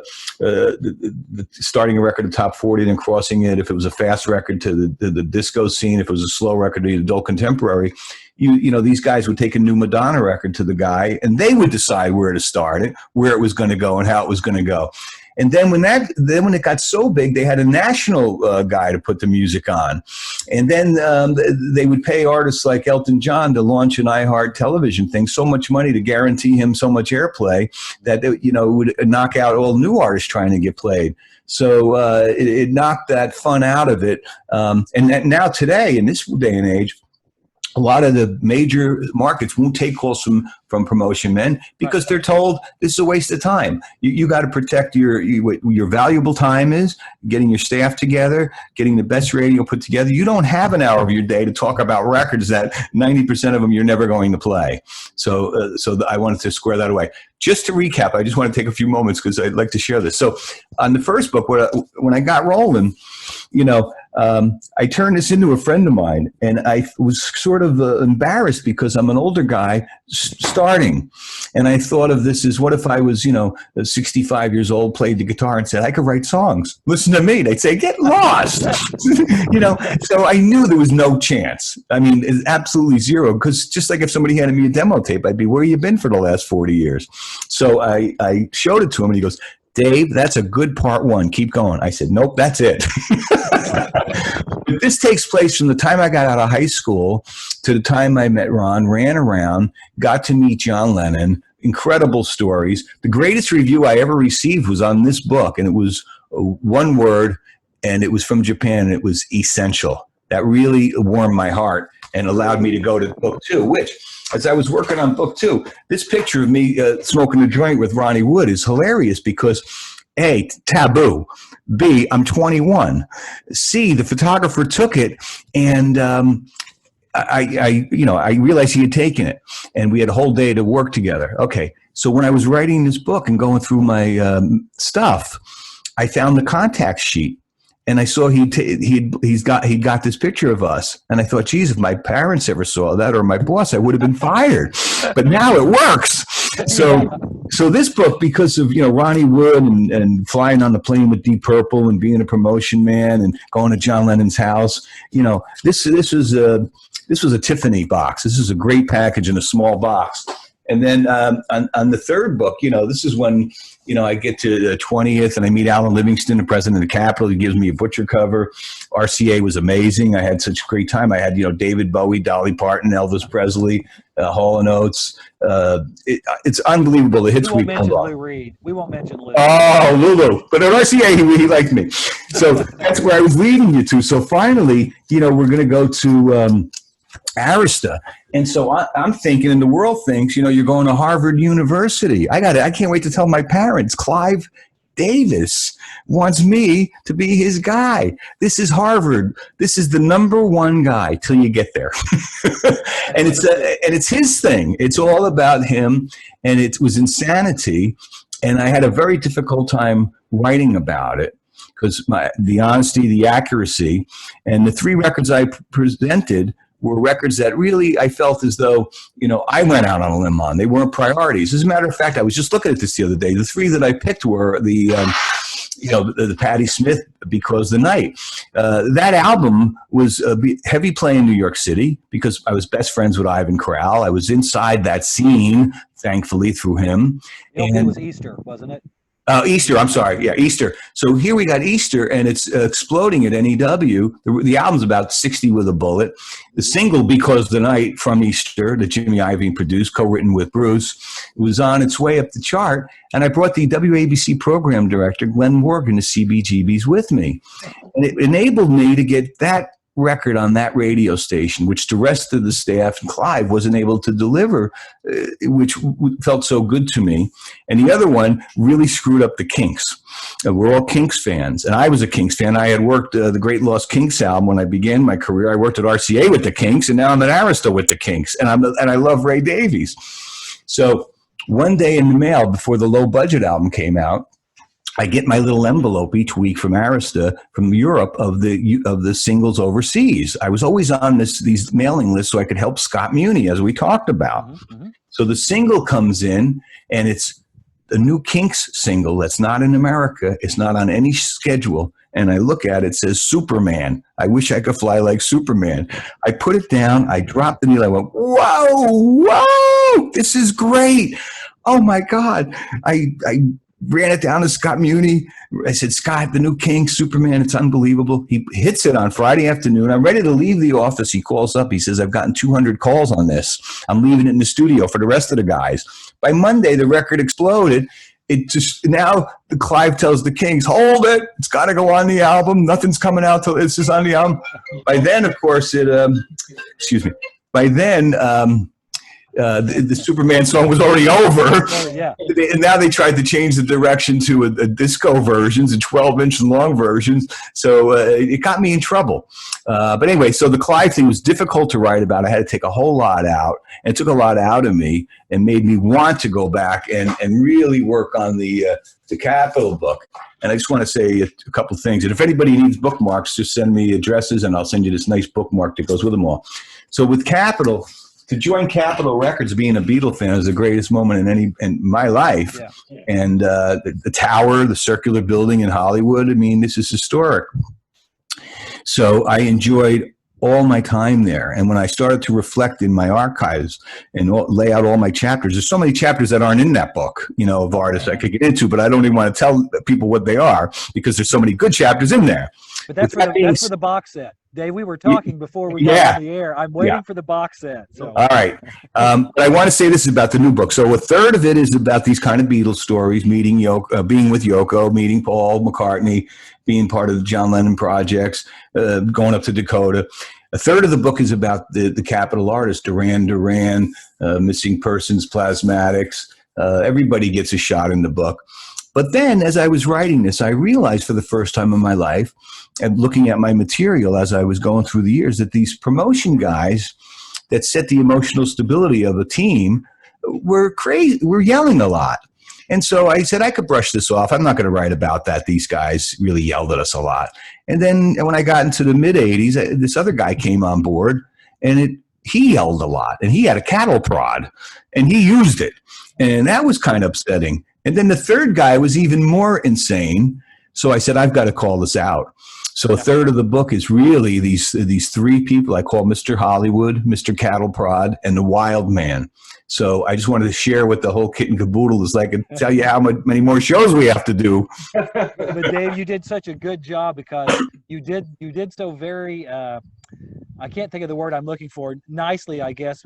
starting a record at top 40 and then crossing it, if it was a fast record, to the disco scene, if it was a slow record, to the adult contemporary, these guys would take a new Madonna record to the guy, and they would decide where to start it, where it was going to go, and how it was going to go. And then when it got so big, they had a national guy to put the music on. And then they would pay artists like Elton John to launch an iHeart television thing, so much money to guarantee him so much airplay that it would knock out all new artists trying to get played. So it knocked that fun out of it. And now today, in this day and age, a lot of the major markets won't take calls from promotion men because they're told this is a waste of time. You got to protect your valuable time is getting your staff together, getting the best radio put together. You don't have an hour of your day to talk about records that 90% of them you're never going to play. So I wanted to square that away. Just to recap, I just want to take a few moments because I'd like to share this. So on the first book, when I got rolling, I turned this into a friend of mine, and I was sort of embarrassed because I'm an older guy starting. And I thought of this as, what if I was, 65 years old, played the guitar and said, I could write songs. Listen to me. They'd say, get lost. So I knew there was no chance. I mean, it's absolutely zero, because just like if somebody handed me a demo tape, I'd be, where you been for the last 40 years? So I showed it to him, and he goes, Dave, that's a good part one. Keep going. I said, nope, that's it. But this takes place from the time I got out of high school to the time I met Ron, ran around, got to meet John Lennon. Incredible stories. The greatest review I ever received was on this book, and it was one word, and it was from Japan, and it was essential. That really warmed my heart and allowed me to go to book two, which, as I was working on book two, this picture of me smoking a joint with Ronnie Wood is hilarious because, A, taboo. B, I'm 21. C, the photographer took it, and I realized he had taken it, and we had a whole day to work together. Okay, so when I was writing this book and going through my stuff, I found the contact sheet. And I saw he'd got this picture of us, and I thought, geez, if my parents ever saw that, or my boss, I would have been fired. But now it works. So this book, because of Ronnie Wood and flying on the plane with Deep Purple and being a promotion man and going to John Lennon's house, this was a Tiffany box. This is a great package in a small box. And then on the third book, this is when, I get to the 20th and I meet Alan Livingston, the president of the Capitol. He gives me a butcher cover. RCA was amazing. I had such a great time. I had, David Bowie, Dolly Parton, Elvis Presley, Hall & Oates. It's unbelievable. The hits we pulled off. We won't mention Lou. Oh, Lulu. But at RCA, he liked me. So that's where I was leading you to. So finally, we're going to go to Arista. And so I'm thinking, and the world thinks, you're going to Harvard University. I can't wait to tell my parents. Clive Davis wants me to be his guy. This is Harvard. This is the number one guy till you get there. And it's his thing. It's all about him. And it was insanity. And I had a very difficult time writing about it, because the honesty, the accuracy, and the three records I presented were records that really I felt as though, I went out on a limb on. They weren't priorities. As a matter of fact, I was just looking at this the other day. The three that I picked were the Patti Smith, Because the Night. That album was heavy play in New York City because I was best friends with Ivan Corral. I was inside that scene, thankfully, through him. It was Easter, wasn't it? Easter, I'm sorry. Yeah, Easter. So here we got Easter, and it's exploding at NEW. The album's about 60 with a bullet. The single, Because the Night, from Easter, that Jimmy Iovine produced, co-written with Bruce, was on its way up the chart. And I brought the WABC program director, Glenn Morgan, to CBGB's with me. And it enabled me to get that record on that radio station, which the rest of the staff and Clive wasn't able to deliver, which felt so good to me. And the other one really screwed up the Kinks. We're all Kinks fans, and I was a Kinks fan. I had worked the Great Lost Kinks album when I began my career. I worked at RCA with the Kinks, and now I'm at Arista with the Kinks, and I love Ray Davies. So one day in the mail, before the Low Budget album came out, I get my little envelope each week from Arista, from Europe, of the singles overseas. I was always on these mailing lists so I could help Scott Muni, as we talked about. Mm-hmm. So the single comes in, and it's a new Kinks single that's not in America. It's not on any schedule. And I look at it, it says Superman. I wish I could fly like Superman. I put it down. I dropped the needle. I went, whoa, this is great. Oh, my God. I ran it down to Scott Muni. I said, Scott, the new Kinks, Superman, it's unbelievable. He hits it on Friday afternoon. I'm ready to leave the office. He calls up. He says, I've gotten 200 calls on this. I'm leaving it in the studio for the rest of the guys. By Monday, the record exploded. Now the Clive tells the Kinks, hold it. It's got to go on the album. Nothing's coming out till it's just on the album. By then, of course, the Superman song was already over. Yeah. And now they tried to change the direction to a disco versions and 12-inch and long versions. So it got me in trouble. But anyway, so the Clive thing was difficult to write about. I had to take a whole lot out, and it took a lot out of me and made me want to go back and really work on the Capitol book. And I just want to say a couple things. And if anybody needs bookmarks, just send me addresses and I'll send you this nice bookmark that goes with them all. So with Capitol, to join Capitol Records, being a Beatle fan is the greatest moment in my life. Yeah. And the tower, the circular building in Hollywood, I mean, this is historic. So I enjoyed all my time there. And when I started to reflect in my archives and lay out all my chapters, there's so many chapters that aren't in that book, of artists I could get into, but I don't even want to tell people what they are because there's so many good chapters in there. But that's for the box set. Dave, we were talking before we got on the air. I'm waiting for the box set. So. All right. But I want to say this is about the new book. So a third of it is about these kind of Beatles stories, meeting being with Yoko, meeting Paul McCartney, being part of the John Lennon projects, going up to Dakota. A third of the book is about the Capitol artists, Duran Duran, missing persons, plasmatics. Everybody gets a shot in the book. But then as I was writing this, I realized for the first time in my life, and looking at my material as I was going through the years, that these promotion guys that set the emotional stability of a team were crazy, were yelling a lot. And so I said, I could brush this off. I'm not going to write about that. These guys really yelled at us a lot. And then when I got into the mid-'80s, this other guy came on board, and he yelled a lot. And he had a cattle prod, and he used it. And that was kind of upsetting. And then the third guy was even more insane. So I said, I've got to call this out. So a third of the book is really these three people I call Mr. Hollywood, Mr. Cattle Prod, and the Wild Man. So I just wanted to share what the whole kit and caboodle is like and tell you how many more shows we have to do. But Dave, you did such a good job because you did so very, I can't think of the word I'm looking for, nicely, I guess.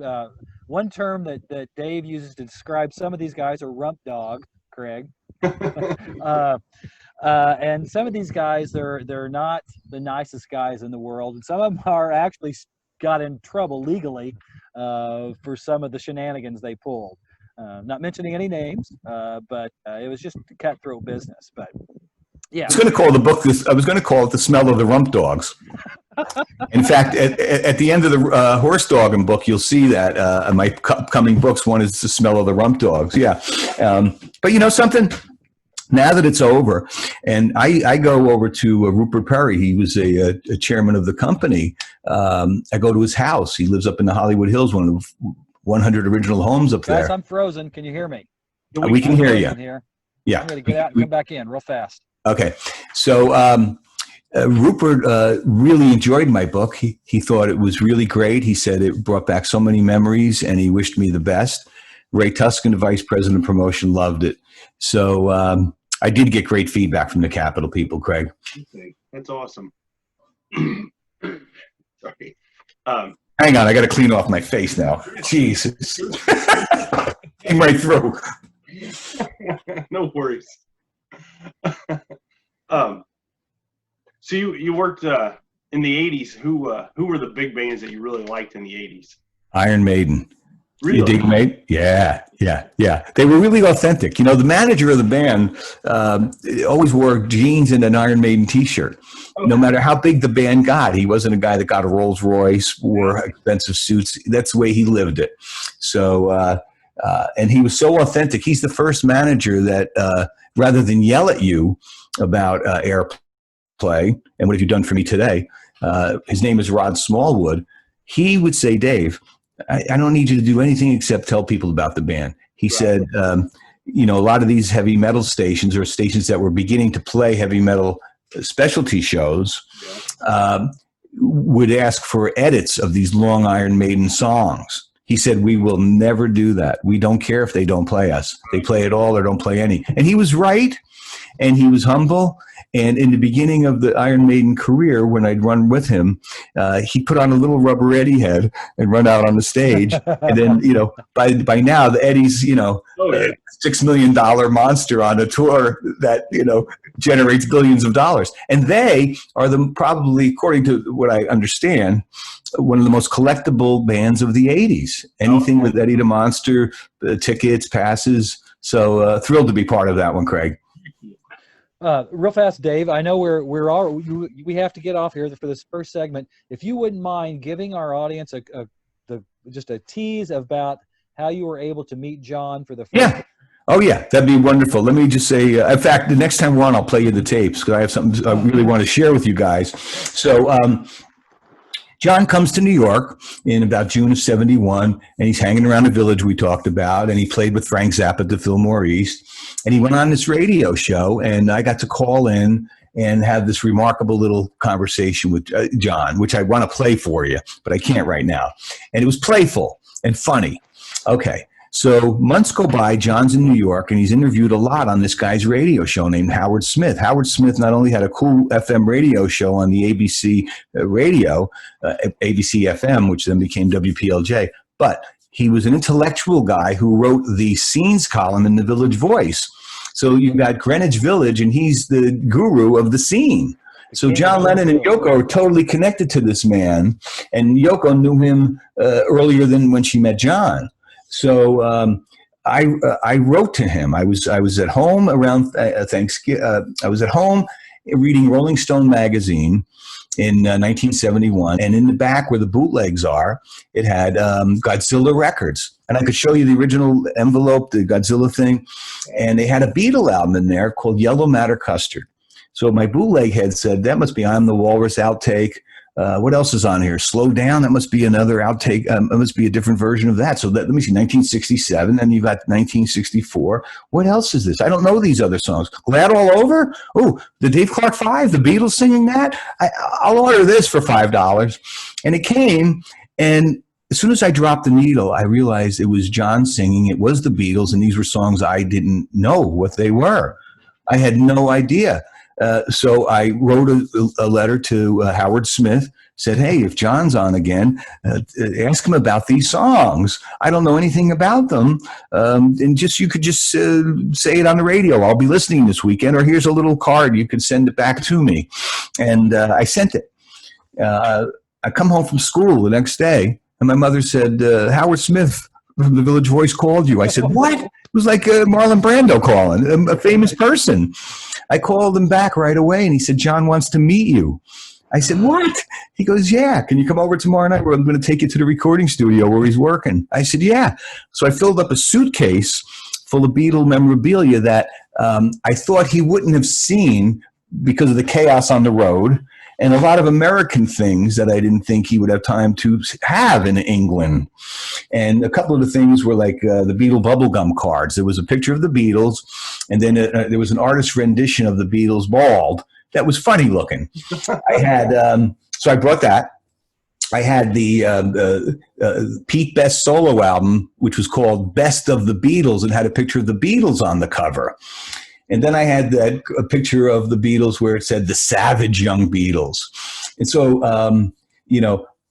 One term that Dave uses to describe some of these guys are rump dog, Craig. And some of these guys, they're not the nicest guys in the world, and some of them are actually got in trouble legally for some of the shenanigans they pulled. Not mentioning any names, but it was just cutthroat business. But yeah, I was going to call the book this. I was going to call it "The Smell of the Rump Dogs." In fact, at the end of the horse dogging book, you'll see that my upcoming books. One is "The Smell of the Rump Dogs." Yeah, but you know something. Now that it's over, and I go over to Rupert Perry. He was a chairman of the company. I go to his house. He lives up in the Hollywood Hills, one of the 100 original homes up there. Guys, I'm frozen. Can you hear me? We can hear you. Here. Yeah. I'm going to get out and come back in real fast. Okay. So Rupert really enjoyed my book. He thought it was really great. He said it brought back so many memories, and he wished me the best. Ray Tuscan, the vice president of promotion, loved it. So I did get great feedback from the Capitol people, Craig. Okay. That's awesome. Sorry. Hang on, I got to clean off my face now. Jesus. Came right through. No worries. So you worked in the 80s. Who were the big bands that you really liked in the 80s? Iron Maiden. Really? You dig, mate? Yeah. They were really authentic. You know, the manager of the band always wore jeans and an Iron Maiden T-shirt. Okay. No matter how big the band got, he wasn't a guy that got a Rolls Royce, wore expensive suits. That's the way he lived it. So, and he was so authentic. He's the first manager that, rather than yell at you about airplay and what have you done for me today, his name is Rod Smallwood. He would say, Dave, I don't need you to do anything except tell people about the band. He said, you know, a lot of these heavy metal stations or stations that were beginning to play heavy metal specialty shows would ask for edits of these long Iron Maiden songs. He said, we will never do that. We don't care if they don't play us. They play it all or don't play any. And he was right, and he was humble. And in the beginning of the Iron Maiden career, when I'd run with him, he put on a little rubber Eddie head and run out on the stage. And then, you know, by now, the Eddie's, you know, $6 million monster on a tour that, you know, generates billions of dollars. And they are probably, according to what I understand, one of the most collectible bands of the 80s. 80s. Anything with Eddie the Monster, tickets, passes. So thrilled to be part of that one, Craig. Real fast, Dave. I know we have to get off here for this first segment. If you wouldn't mind giving our audience just a tease about how you were able to meet John for the first time. Oh, yeah, that'd be wonderful. Let me just say, in fact, the next time we're on, I'll play you the tapes because I have something I really want to share with you guys. So John comes to New York in about June of 71, and he's hanging around the Village we talked about, and he played with Frank Zappa at the Fillmore East, and he went on this radio show, and I got to call in and have this remarkable little conversation with John, which I want to play for you, but I can't right now. And it was playful and funny. Okay. So months go by, John's in New York, and he's interviewed a lot on this guy's radio show named Howard Smith. Howard Smith not only had a cool FM radio show on the ABC radio, ABC FM, which then became WPLJ, but he was an intellectual guy who wrote the scenes column in the Village Voice. So you've got Greenwich Village, and he's the guru of the scene. So John Lennon and Yoko are totally connected to this man, and Yoko knew him earlier than when she met John. So I wrote to him. I was at home around Thanksgiving. I was at home reading Rolling Stone magazine in 1971, and in the back where the bootlegs are, it had Godzilla records, and I could show you the original envelope, the Godzilla thing, and they had a Beatle album in there called Yellow Matter Custard. So my bootleg head said, that must be I'm the Walrus outtake. What else is on here? Slow Down. That must be another outtake. It must be a different version of that. So let me see, 1967. Then you've got 1964. What else is this? I don't know these other songs. Glad All Over? Oh, the Dave Clark Five, the Beatles singing that? I'll order this for $5. And it came, and as soon as I dropped the needle, I realized it was John singing. It was the Beatles, and these were songs I didn't know what they were. I had no idea. So I wrote a letter to Howard Smith, said, hey, if John's on again, ask him about these songs. I don't know anything about them. And you could just say it on the radio. I'll be listening this weekend, or here's a little card. You could send it back to me. And I sent it. I come home from school the next day, and my mother said, Howard Smith from the Village Voice called you. I said, what? It was like Marlon Brando calling, a famous person. I called him back right away, and he said, John wants to meet you. I said, what? He goes, yeah, can you come over tomorrow night? I'm going to take you to the recording studio where he's working. I said, yeah. So I filled up a suitcase full of Beatle memorabilia that I thought he wouldn't have seen because of the chaos on the road, and a lot of American things that I didn't think he would have time to have in England. And a couple of the things were like the Beatle bubblegum cards. There was a picture of the Beatles, and then there was an artist's rendition of the Beatles bald that was funny looking. I had, so I brought that. I had the Pete Best solo album, which was called Best of the Beatles, and had a picture of the Beatles on the cover. And then I had a picture of the Beatles where it said the savage young Beatles. And so,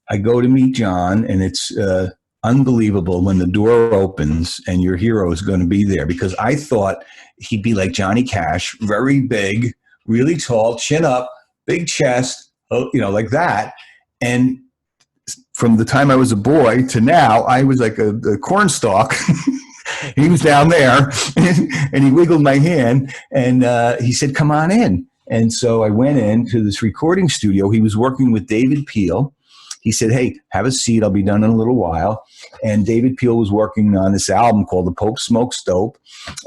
I go to meet John, and it's unbelievable when the door opens and your hero is going to be there, because I thought he'd be like Johnny Cash, very big, really tall, chin up, big chest, like that. And from the time I was a boy to now, I was like a cornstalk. He was down there, and he wiggled my hand, and he said, come on in. And so I went into this recording studio. He was working with David Peel. He said, hey, have a seat. I'll be done in a little while. And David Peel was working on this album called The Pope Smokes Dope,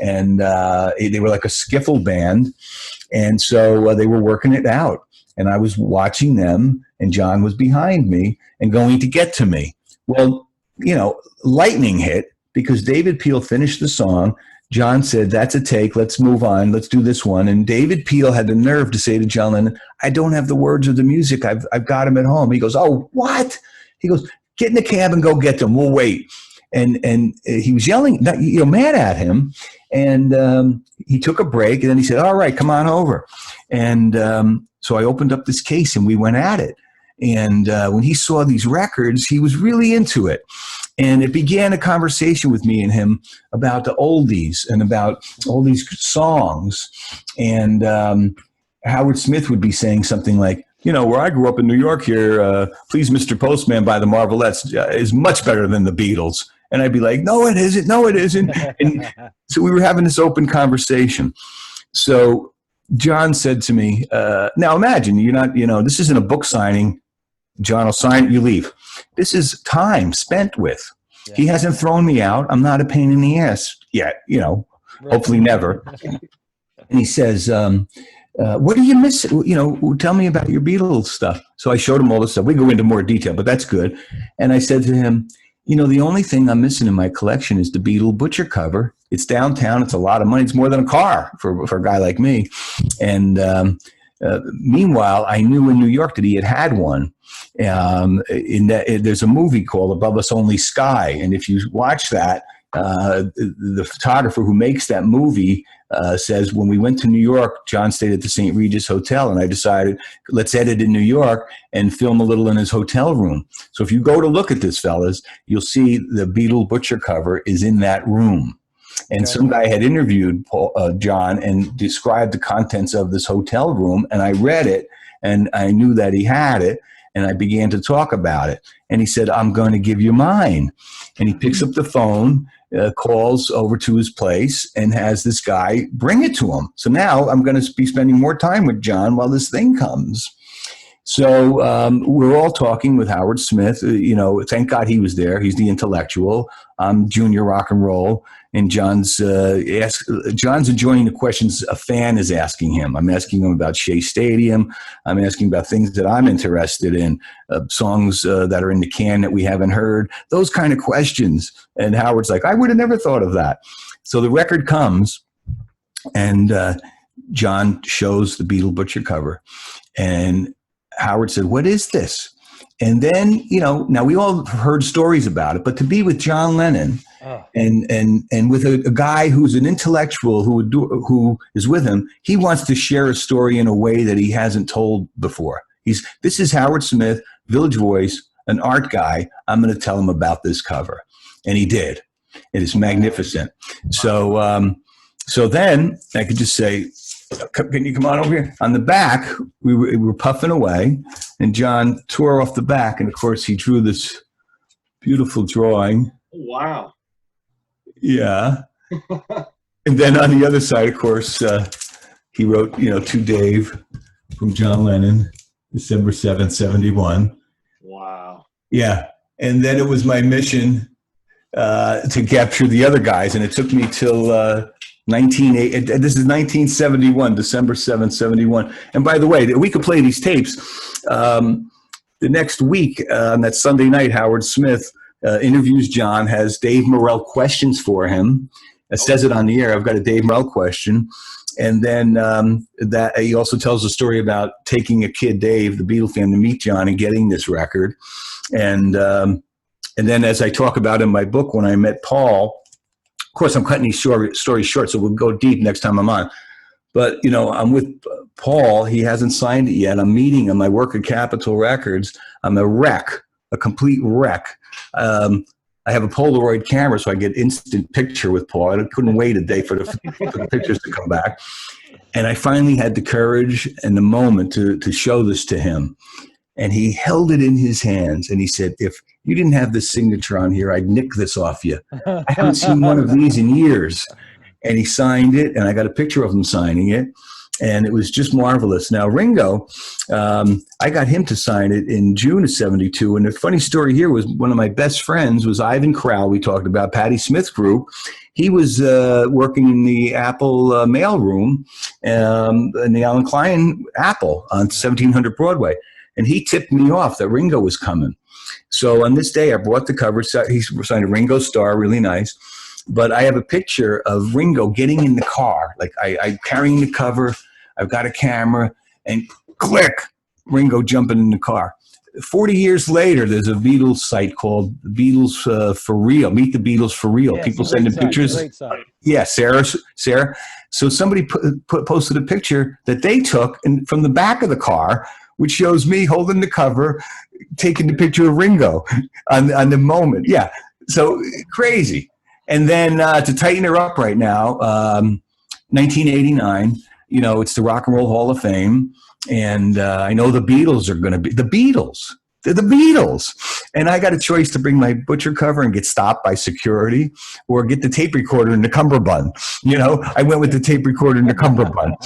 and they were like a skiffle band. And so they were working it out. And I was watching them, and John was behind me and going to get to me. Well, lightning hit, because David Peel finished the song. John said, that's a take. Let's move on. Let's do this one. And David Peel had the nerve to say to John Lennon, I don't have the words of the music. I've got them at home. He goes, oh, what? He goes, get in the cab and go get them. We'll wait. And he was yelling, mad at him. And he took a break, and then he said, all right, come on over. And so I opened up this case, and we went at it. And when he saw these records, he was really into it. And it began a conversation with me and him about the oldies and about all these songs. And Howard Smith would be saying something like, where I grew up in New York here, Please Mr. Postman by the Marvelettes is much better than the Beatles. And I'd be like, no, it isn't. No, it isn't. And so we were having this open conversation. So John said to me, now imagine you're not, this isn't a book signing. John will sign it, you leave. This is time spent with. Yeah. He hasn't thrown me out. I'm not a pain in the ass yet, hopefully never. And he says, what do you miss? Tell me about your Beatles stuff. So I showed him all this stuff. We go into more detail, but that's good. And I said to him, the only thing I'm missing in my collection is the Beatle Butcher cover. It's downtown. It's a lot of money. It's more than a car for a guy like me. And meanwhile, I knew in New York that he had one. There's a movie called Above Us Only Sky. And if you watch that, the photographer who makes that movie says, when we went to New York, John stayed at the St. Regis Hotel, and I decided, let's edit in New York and film a little in his hotel room. So if you go to look at this, fellas, you'll see the Beatle Butcher cover is in that room. And some guy had interviewed John and described the contents of this hotel room, and I read it, and I knew that he had it, and I began to talk about it. And he said, I'm going to give you mine. And he picks up the phone, calls over to his place, and has this guy bring it to him. So now I'm going to be spending more time with John while this thing comes. So we're all talking with Howard Smith. Thank God he was there. He's the intellectual. I'm junior rock and roll. And John's enjoying the questions a fan is asking him. I'm asking him about Shea Stadium. I'm asking about things that I'm interested in, songs that are in the can that we haven't heard, those kind of questions. And Howard's like, I would have never thought of that. So the record comes, and John shows the Beatle Butcher cover. And Howard said, what is this? And then, now we all heard stories about it, but to be with John Lennon and with a guy who's an intellectual who is with him, he wants to share a story in a way that he hasn't told before. This is Howard Smith, Village Voice, an art guy. I'm going to tell him about this cover. And he did. It is magnificent. So then I could just say, can you come on over here? On the back, we were puffing away, and John tore off the back, and of course he drew this beautiful drawing. Wow. Yeah. And then on the other side, of course, he wrote, to Dave from John Lennon, December 7th, 71. Wow. Yeah. And then it was my mission to capture the other guys, and it took me till this is 1971, December 7th, 71. And by the way, we could play these tapes. The next week, on that Sunday night, Howard Smith interviews John, has Dave Morrell questions for him. It says it on the air. I've got a Dave Morrell question. And then that he also tells a story about taking a kid, Dave, the Beatle fan, to meet John and getting this record. And then as I talk about in my book, when I met Paul, of course, I'm cutting these stories short, so we'll go deep next time I'm on. But, I'm with Paul. He hasn't signed it yet. I'm meeting him. I work at Capitol Records. I'm a wreck, a complete wreck. I have a Polaroid camera, so I get instant picture with Paul. I couldn't wait a day for the pictures to come back. And I finally had the courage and the moment to show this to him. And he held it in his hands, and he said, if you didn't have this signature on here, I'd nick this off you. I haven't seen one of these in years. And he signed it, and I got a picture of him signing it, and it was just marvelous. Now, Ringo, I got him to sign it in June of 72, and the funny story here was one of my best friends was Ivan Crowell, we talked about, Patti Smith group. He was working in the Apple mailroom in the Alan Klein Apple on 1700 Broadway. And he tipped me off that Ringo was coming. So on this day, I brought the cover. He signed a Ringo Starr, really nice. But I have a picture of Ringo getting in the car. Like I'm carrying the cover. I've got a camera. And click, Ringo jumping in the car. 40 years later, there's a Beatles site called Beatles for Real. Meet the Beatles for Real. People sending pictures. Yeah, Sarah. So somebody posted a picture that they took from the back of the car, which shows me holding the cover, taking the picture of Ringo on the moment. Yeah, so crazy. And then to tighten her up right now, 1989, it's the Rock and Roll Hall of Fame. And I know the Beatles are going to be the Beatles. They're the Beatles. And I got a choice to bring my butcher cover and get stopped by security or get the tape recorder in the cummerbund. I went with the tape recorder in the cummerbund.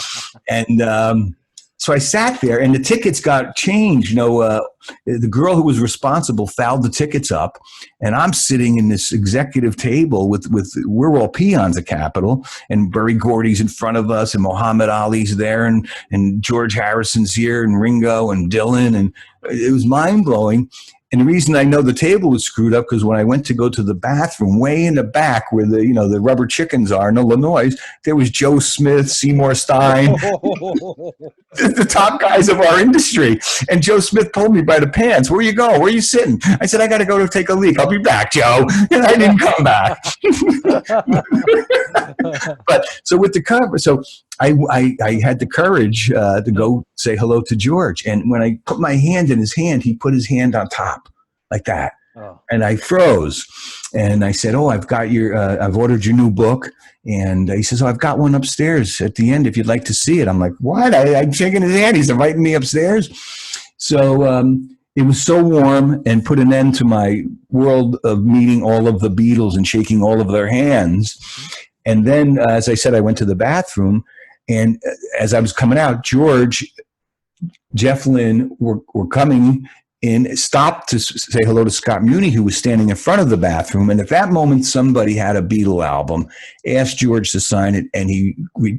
And so I sat there, and the tickets got changed. The girl who was responsible fouled the tickets up, and I'm sitting in this executive table with we're all peons at Capitol, and Berry Gordy's in front of us, and Muhammad Ali's there, and George Harrison's here, and Ringo and Dylan, and it was mind blowing. And the reason I know the table was screwed up because when I went to go to the bathroom, way in the back where the rubber chickens are in Illinois, there was Joe Smith, Seymour Stein, the top guys of our industry. And Joe Smith pulled me by the pants. Where you go? Where are you sitting? I said, I got to go to take a leak. I'll be back, Joe. And I didn't come back. But so with the cover, so I had the courage to go say hello to George. And when I put my hand in his hand, he put his hand on top like that. Oh. And I froze. And I said, I've got I've ordered your new book. And he says, I've got one upstairs at the end if you'd like to see it. I'm like, what? I'm shaking his hand. He's inviting me upstairs. So it was so warm and put an end to my world of meeting all of the Beatles and shaking all of their hands. And then, as I said, I went to the bathroom. And as I was coming out, George, Jeff Lynne were coming in, stopped to say hello to Scott Muni, who was standing in front of the bathroom. And at that moment, somebody had a Beatle album, asked George to sign it, and he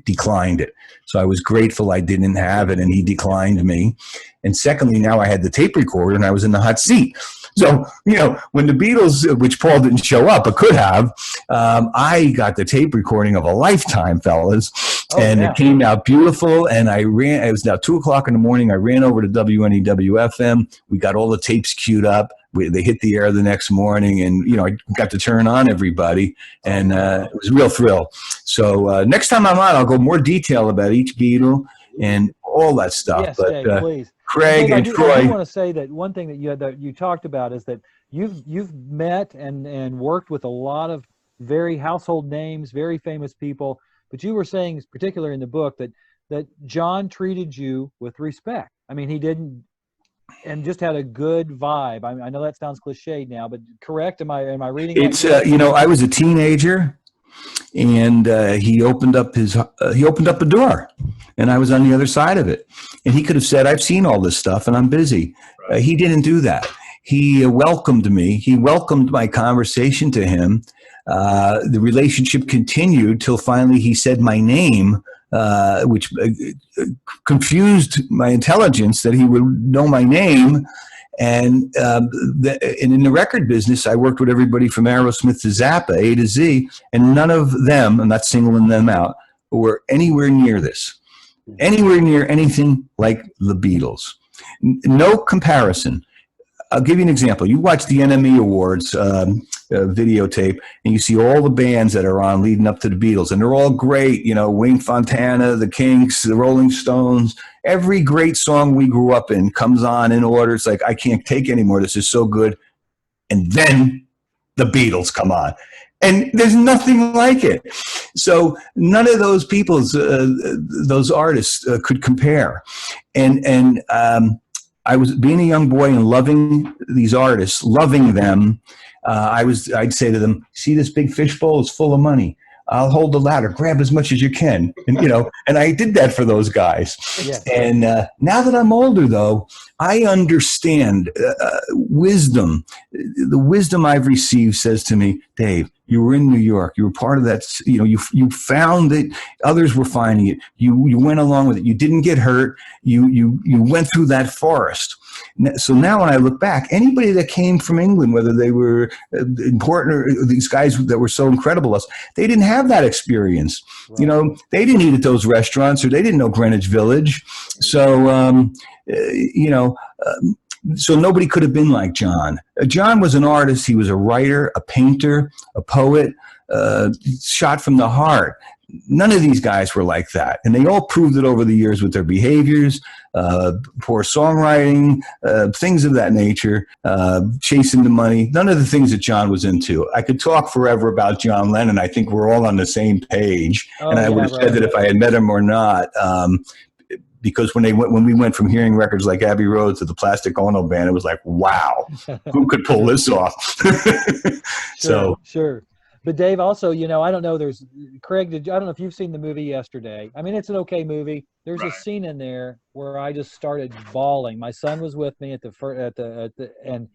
declined it. So I was grateful I didn't have it, and he declined me. And secondly, now I had the tape recorder, and I was in the hot seat. So, when the Beatles, which Paul didn't show up, but could have, I got the tape recording of a lifetime, fellas. And it came out beautiful. And it was now 2:00 in the morning. I ran over to WNEW-FM. We got all the tapes queued up. They hit the air the next morning, and, I got to turn on everybody. And it was a real thrill. So next time I'm on, I'll go more detail about each Beatle and all that stuff. Yes, Dave, please. Craig and Troy. I do want to say that one thing that you talked about is that you've met and worked with a lot of very household names, very famous people. But you were saying, particularly in the book, that John treated you with respect. I mean, he didn't, and just had a good vibe. I know that sounds cliched now, but correct? Am I reading? It's I was a teenager, and he opened up a door, and I was on the other side of it. And he could have said, I've seen all this stuff and I'm busy. He didn't do that. He welcomed me. He welcomed my conversation to him. The relationship continued till finally he said my name, which confused my intelligence that he would know my name. And in the record business, I worked with everybody from Aerosmith to Zappa, A to Z, and none of them, I'm not singling them out, were anywhere near this. Anywhere near anything like the Beatles. No comparison. I'll give you an example. You watch the NME Awards videotape, and you see all the bands that are on leading up to the Beatles, and they're all great. Wayne Fontana, the Kinks, the Rolling Stones. Every great song we grew up in comes on in order. It's like, I can't take anymore. This is so good. And then the Beatles come on. And there's nothing like it. So none of those those artists could compare. And I was being a young boy and loving these artists, loving them. I'd say to them, see this big fishbowl? It's full of money. I'll hold the ladder, grab as much as you can. And, and I did that for those guys. Yes. And now that I'm older, though, I understand wisdom. The wisdom I've received says to me, Dave, you were in New York. You were part of that. You found it. Others were finding it. You went along with it. You didn't get hurt. You went through that forest. So now when I look back, anybody that came from England, whether they were important or these guys that were so incredible, they didn't have that experience. Right. They didn't eat at those restaurants, or they didn't know Greenwich Village. So, so nobody could have been like John. John was an artist. He was a writer, a painter, a poet, shot from the heart. none of these guys were like that. And they all proved it over the years with their behaviors, poor songwriting, things of that nature, chasing the money, none of the things that John was into. I could talk forever about John Lennon. I think we're all on the same page. And I would have said that if I had met him or not, because when we went from hearing records like Abbey Road to the Plastic Ono Band, it was like, wow, who could pull this off? Sure. But Dave, also, I don't know. There's Craig. I don't know if you've seen the movie Yesterday. I mean, it's an okay movie. There's a scene in there where I just started bawling. My son was with me and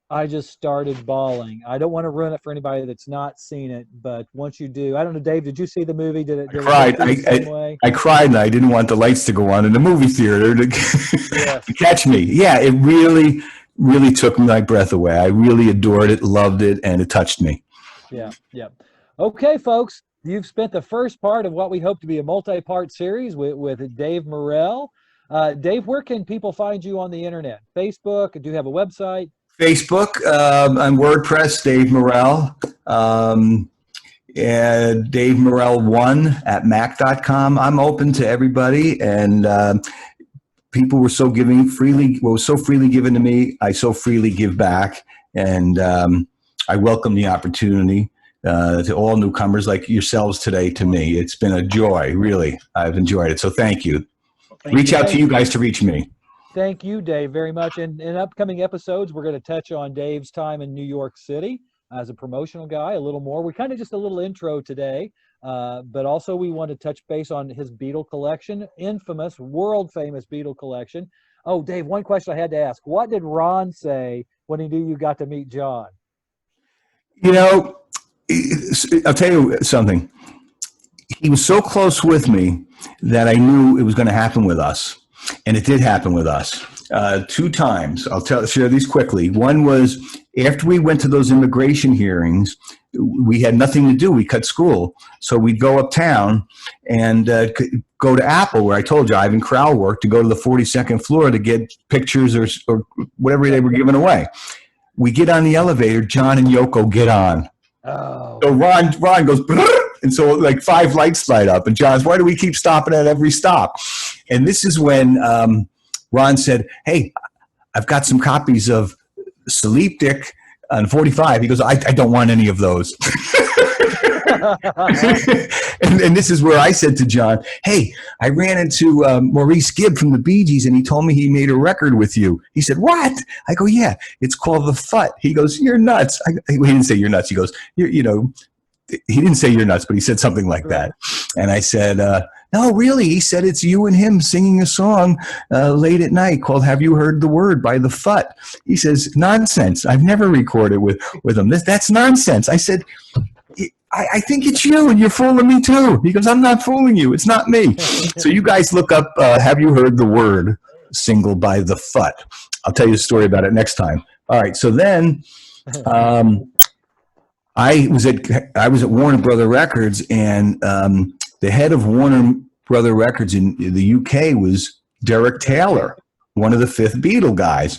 I just started bawling. I don't want to ruin it for anybody that's not seen it, but once you do, I don't know, Dave, did you see the movie? Did I cried. I cried, and I didn't want the lights to go on in the movie theater to catch me. Yeah, it really, really took my breath away. I really adored it, loved it, and it touched me. Yeah. Okay, folks, you've spent the first part of what we hope to be a multi-part series with Dave Morrell. Dave, where can people find you on the internet? Facebook? Do you have a website? Facebook, on WordPress, Dave Morrell, and Dave Morrell1 at mac.com. I'm open to everybody, and people were so freely given to me. I so freely give back, and I welcome the opportunity to all newcomers like yourselves today. To me, it's been a joy, really. I've enjoyed it, so thank you. Reach out to you guys to reach me. Thank you, Dave, very much. And in upcoming episodes, we're going to touch on Dave's time in New York City as a promotional guy a little more. We kind of just a little intro today, but also we want to touch base on his Beatle collection, infamous, world-famous Beatle collection. Oh, Dave, one question I had to ask. What did Ron say when he knew you got to meet John? I'll tell you something. He was so close with me that I knew it was going to happen with us. And it did happen with us 2 times. I'll share these quickly. One was after we went to those immigration hearings, we had nothing to do. We cut school. So we'd go uptown and go to Apple, where I told you Ivan Crowell worked, to go to the 42nd floor to get pictures or whatever they were giving away. We get on the elevator. John and Yoko get on. Oh. So Ron goes, and so like 5 lights light up. And John's, why do we keep stopping at every stop? And this is when Ron said, hey, I've got some copies of Sleep Dick on 45. He goes, I don't want any of those. and this is where I said to John, hey, I ran into Maurice Gibb from the Bee Gees, and he told me he made a record with you. He said, what? I go, yeah, it's called The Fut. He goes, you're nuts. He didn't say you're nuts. He goes, he didn't say you're nuts, but he said something like that. And I said, no, really? He said, it's you and him singing a song late at night called Have You Heard the Word by The Fut. He says, nonsense. I've never recorded with him. That's nonsense. I said, I think it's you, and you're fooling me too. He goes, I'm not fooling you. It's not me. So you guys look up Have You Heard the Word single by The Fut. I'll tell you a story about it next time. All right, so then I was at Warner Brother Records, and the head of Warner Brother Records in the UK was Derek Taylor, one of the 5th Beatle guys.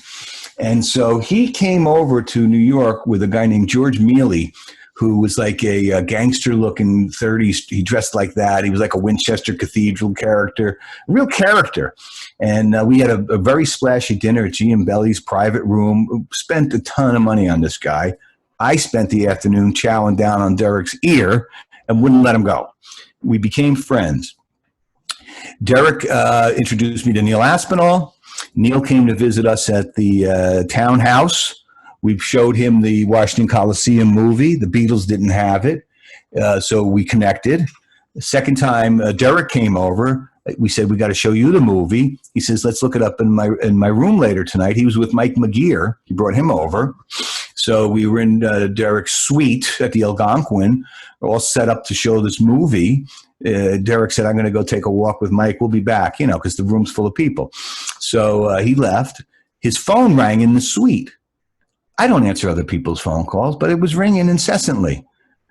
And so he came over to New York with a guy named George Mealy, who was like a gangster-looking 30s. He dressed like that. He was like a Winchester Cathedral character, a real character. And we had a very splashy dinner at G. and Belly's private room. Spent a ton of money on this guy. I spent the afternoon chowing down on Derek's ear and wouldn't let him go. We became friends. Derek introduced me to Neil Aspinall. Neil came to visit us at the townhouse. We showed him the Washington Coliseum movie. The Beatles didn't have it, so we connected. The second time Derek came over, we said, we got to show you the movie. He says, let's look it up in my room later tonight. He was with Mike McGear. He brought him over. So we were in Derek's suite at the Algonquin, all set up to show this movie. Derek said, I'm going to go take a walk with Mike. We'll be back, because the room's full of people. So he left. His phone rang in the suite. I don't answer other people's phone calls, but it was ringing incessantly.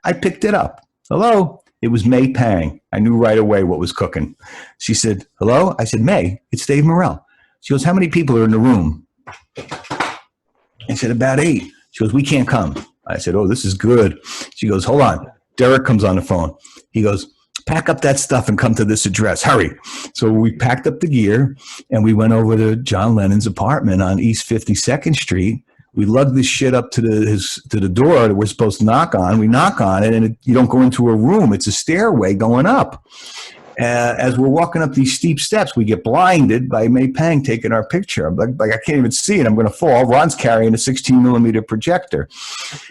I picked it up. Hello? It was May Pang. I knew right away what was cooking. She said, hello? I said, May, it's Dave Morrell. She goes, how many people are in the room? I said, about 8. She goes, we can't come. I said, oh, this is good. She goes, hold on. Derek comes on the phone. He goes, pack up that stuff and come to this address. Hurry. So we packed up the gear and we went over to John Lennon's apartment on East 52nd Street. We lugged this shit up to the door that we're supposed to knock on. We knock on it, and you don't go into a room. It's a stairway going up. As we're walking up these steep steps, we get blinded by May Pang taking our picture. I'm like I can't even see it. I'm going to fall. Ron's carrying a 16-millimeter projector.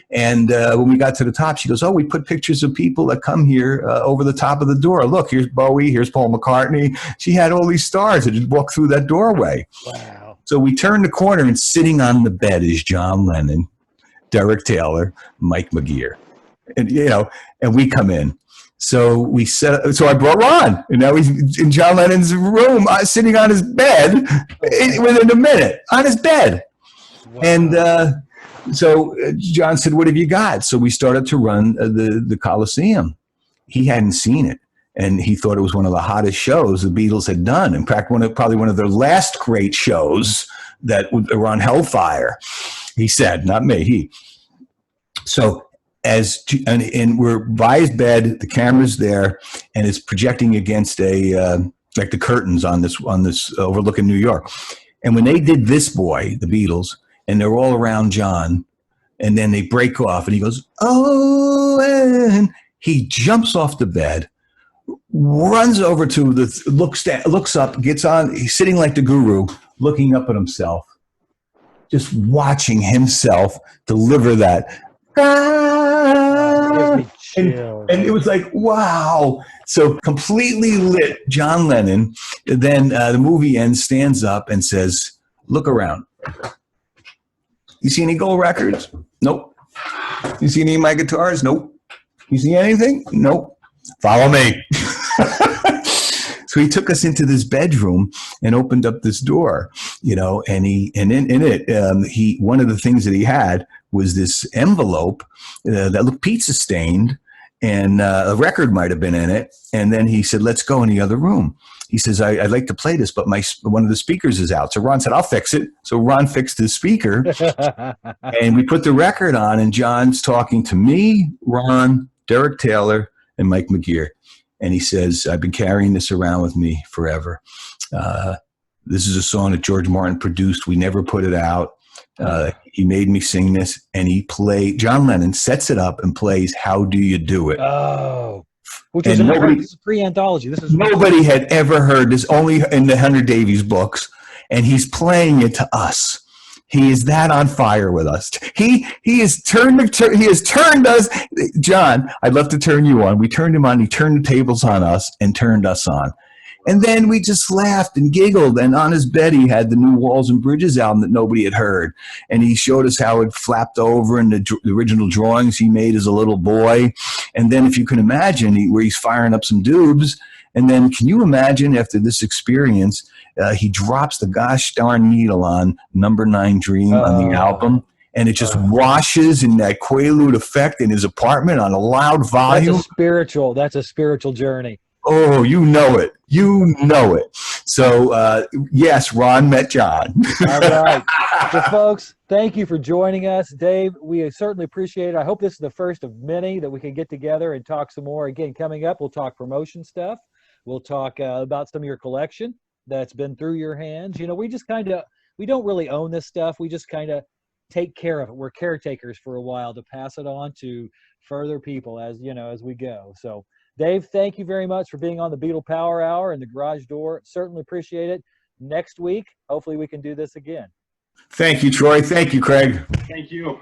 And when we got to the top, she goes, "Oh, we put pictures of people that come here over the top of the door. Look, here's Bowie. Here's Paul McCartney." She had all these stars that just walked through that doorway. Wow. So we turn the corner, and sitting on the bed is John Lennon, Derek Taylor, Mike McGeer, and we come in. So so I brought Ron, and now he's in John Lennon's room, sitting on his bed within a minute on his bed. Wow. And so John said, "What have you got?" So we started to run the Coliseum. He hadn't seen it. And he thought it was one of the hottest shows the Beatles had done. In fact, probably one of their last great shows that were on Hellfire. He said, not me, he. So and we're by his bed, the camera's there, and it's projecting against like the curtains on this overlooking New York. And when they did This Boy, the Beatles, and they're all around John, and then they break off, and he goes, "Oh," and he jumps off the bed, runs over to looks up, gets on. He's sitting like the guru, looking up at himself, just watching himself deliver that. And it was like, wow. So completely lit John Lennon. Then the movie ends, stands up and says, "Look around. You see any gold records? Nope. You see any of my guitars? Nope. You see anything? Nope. Follow me." So he took us into this bedroom and opened up this door, and in it, one of the things that he had was this envelope that looked pizza stained, and a record might have been in it. And then he said, "Let's go in the other room." He says, "I'd like to play this, but one of the speakers is out." So Ron said, "I'll fix it." So Ron fixed his speaker, and we put the record on, and John's talking to me, Ron, Derek Taylor, and Mike McGeer. And he says, "I've been carrying this around with me forever. This is a song that George Martin produced. We never put it out. He made me sing this." And John Lennon sets it up and plays "How Do You Do It?" Oh, which was pre-anthology. Nobody had ever heard this, only in the Hunter Davies books. And he's playing it to us. He is that on fire with us. He has turned us. John, I'd love to turn you on. We turned him on. He turned the tables on us and turned us on. And then we just laughed and giggled. And on his bed, he had the new Walls and Bridges album that nobody had heard. And he showed us how it flapped over and the original drawings he made as a little boy. And then if you can imagine where he's firing up some dubs. And then can you imagine after this experience, he drops the gosh darn needle on Number 9 Dream on the album. And it just washes in that Quaalude effect in his apartment on a loud volume. That's a spiritual journey. Oh, you know it. So, yes, Ron met John. All right. So, folks, thank you for joining us. Dave, we certainly appreciate it. I hope this is the first of many that we can get together and talk some more. Again, coming up, we'll talk promotion stuff. We'll talk about some of your collection that's been through your hands. We just we don't really own this stuff. We just kind of take care of it. We're caretakers for a while to pass it on to further people as we go. So, Dave, thank you very much for being on the Beatle Power Hour and the Garage Door. Certainly appreciate it. Next week, hopefully we can do this again. Thank you, Troy. Thank you, Craig. Thank you.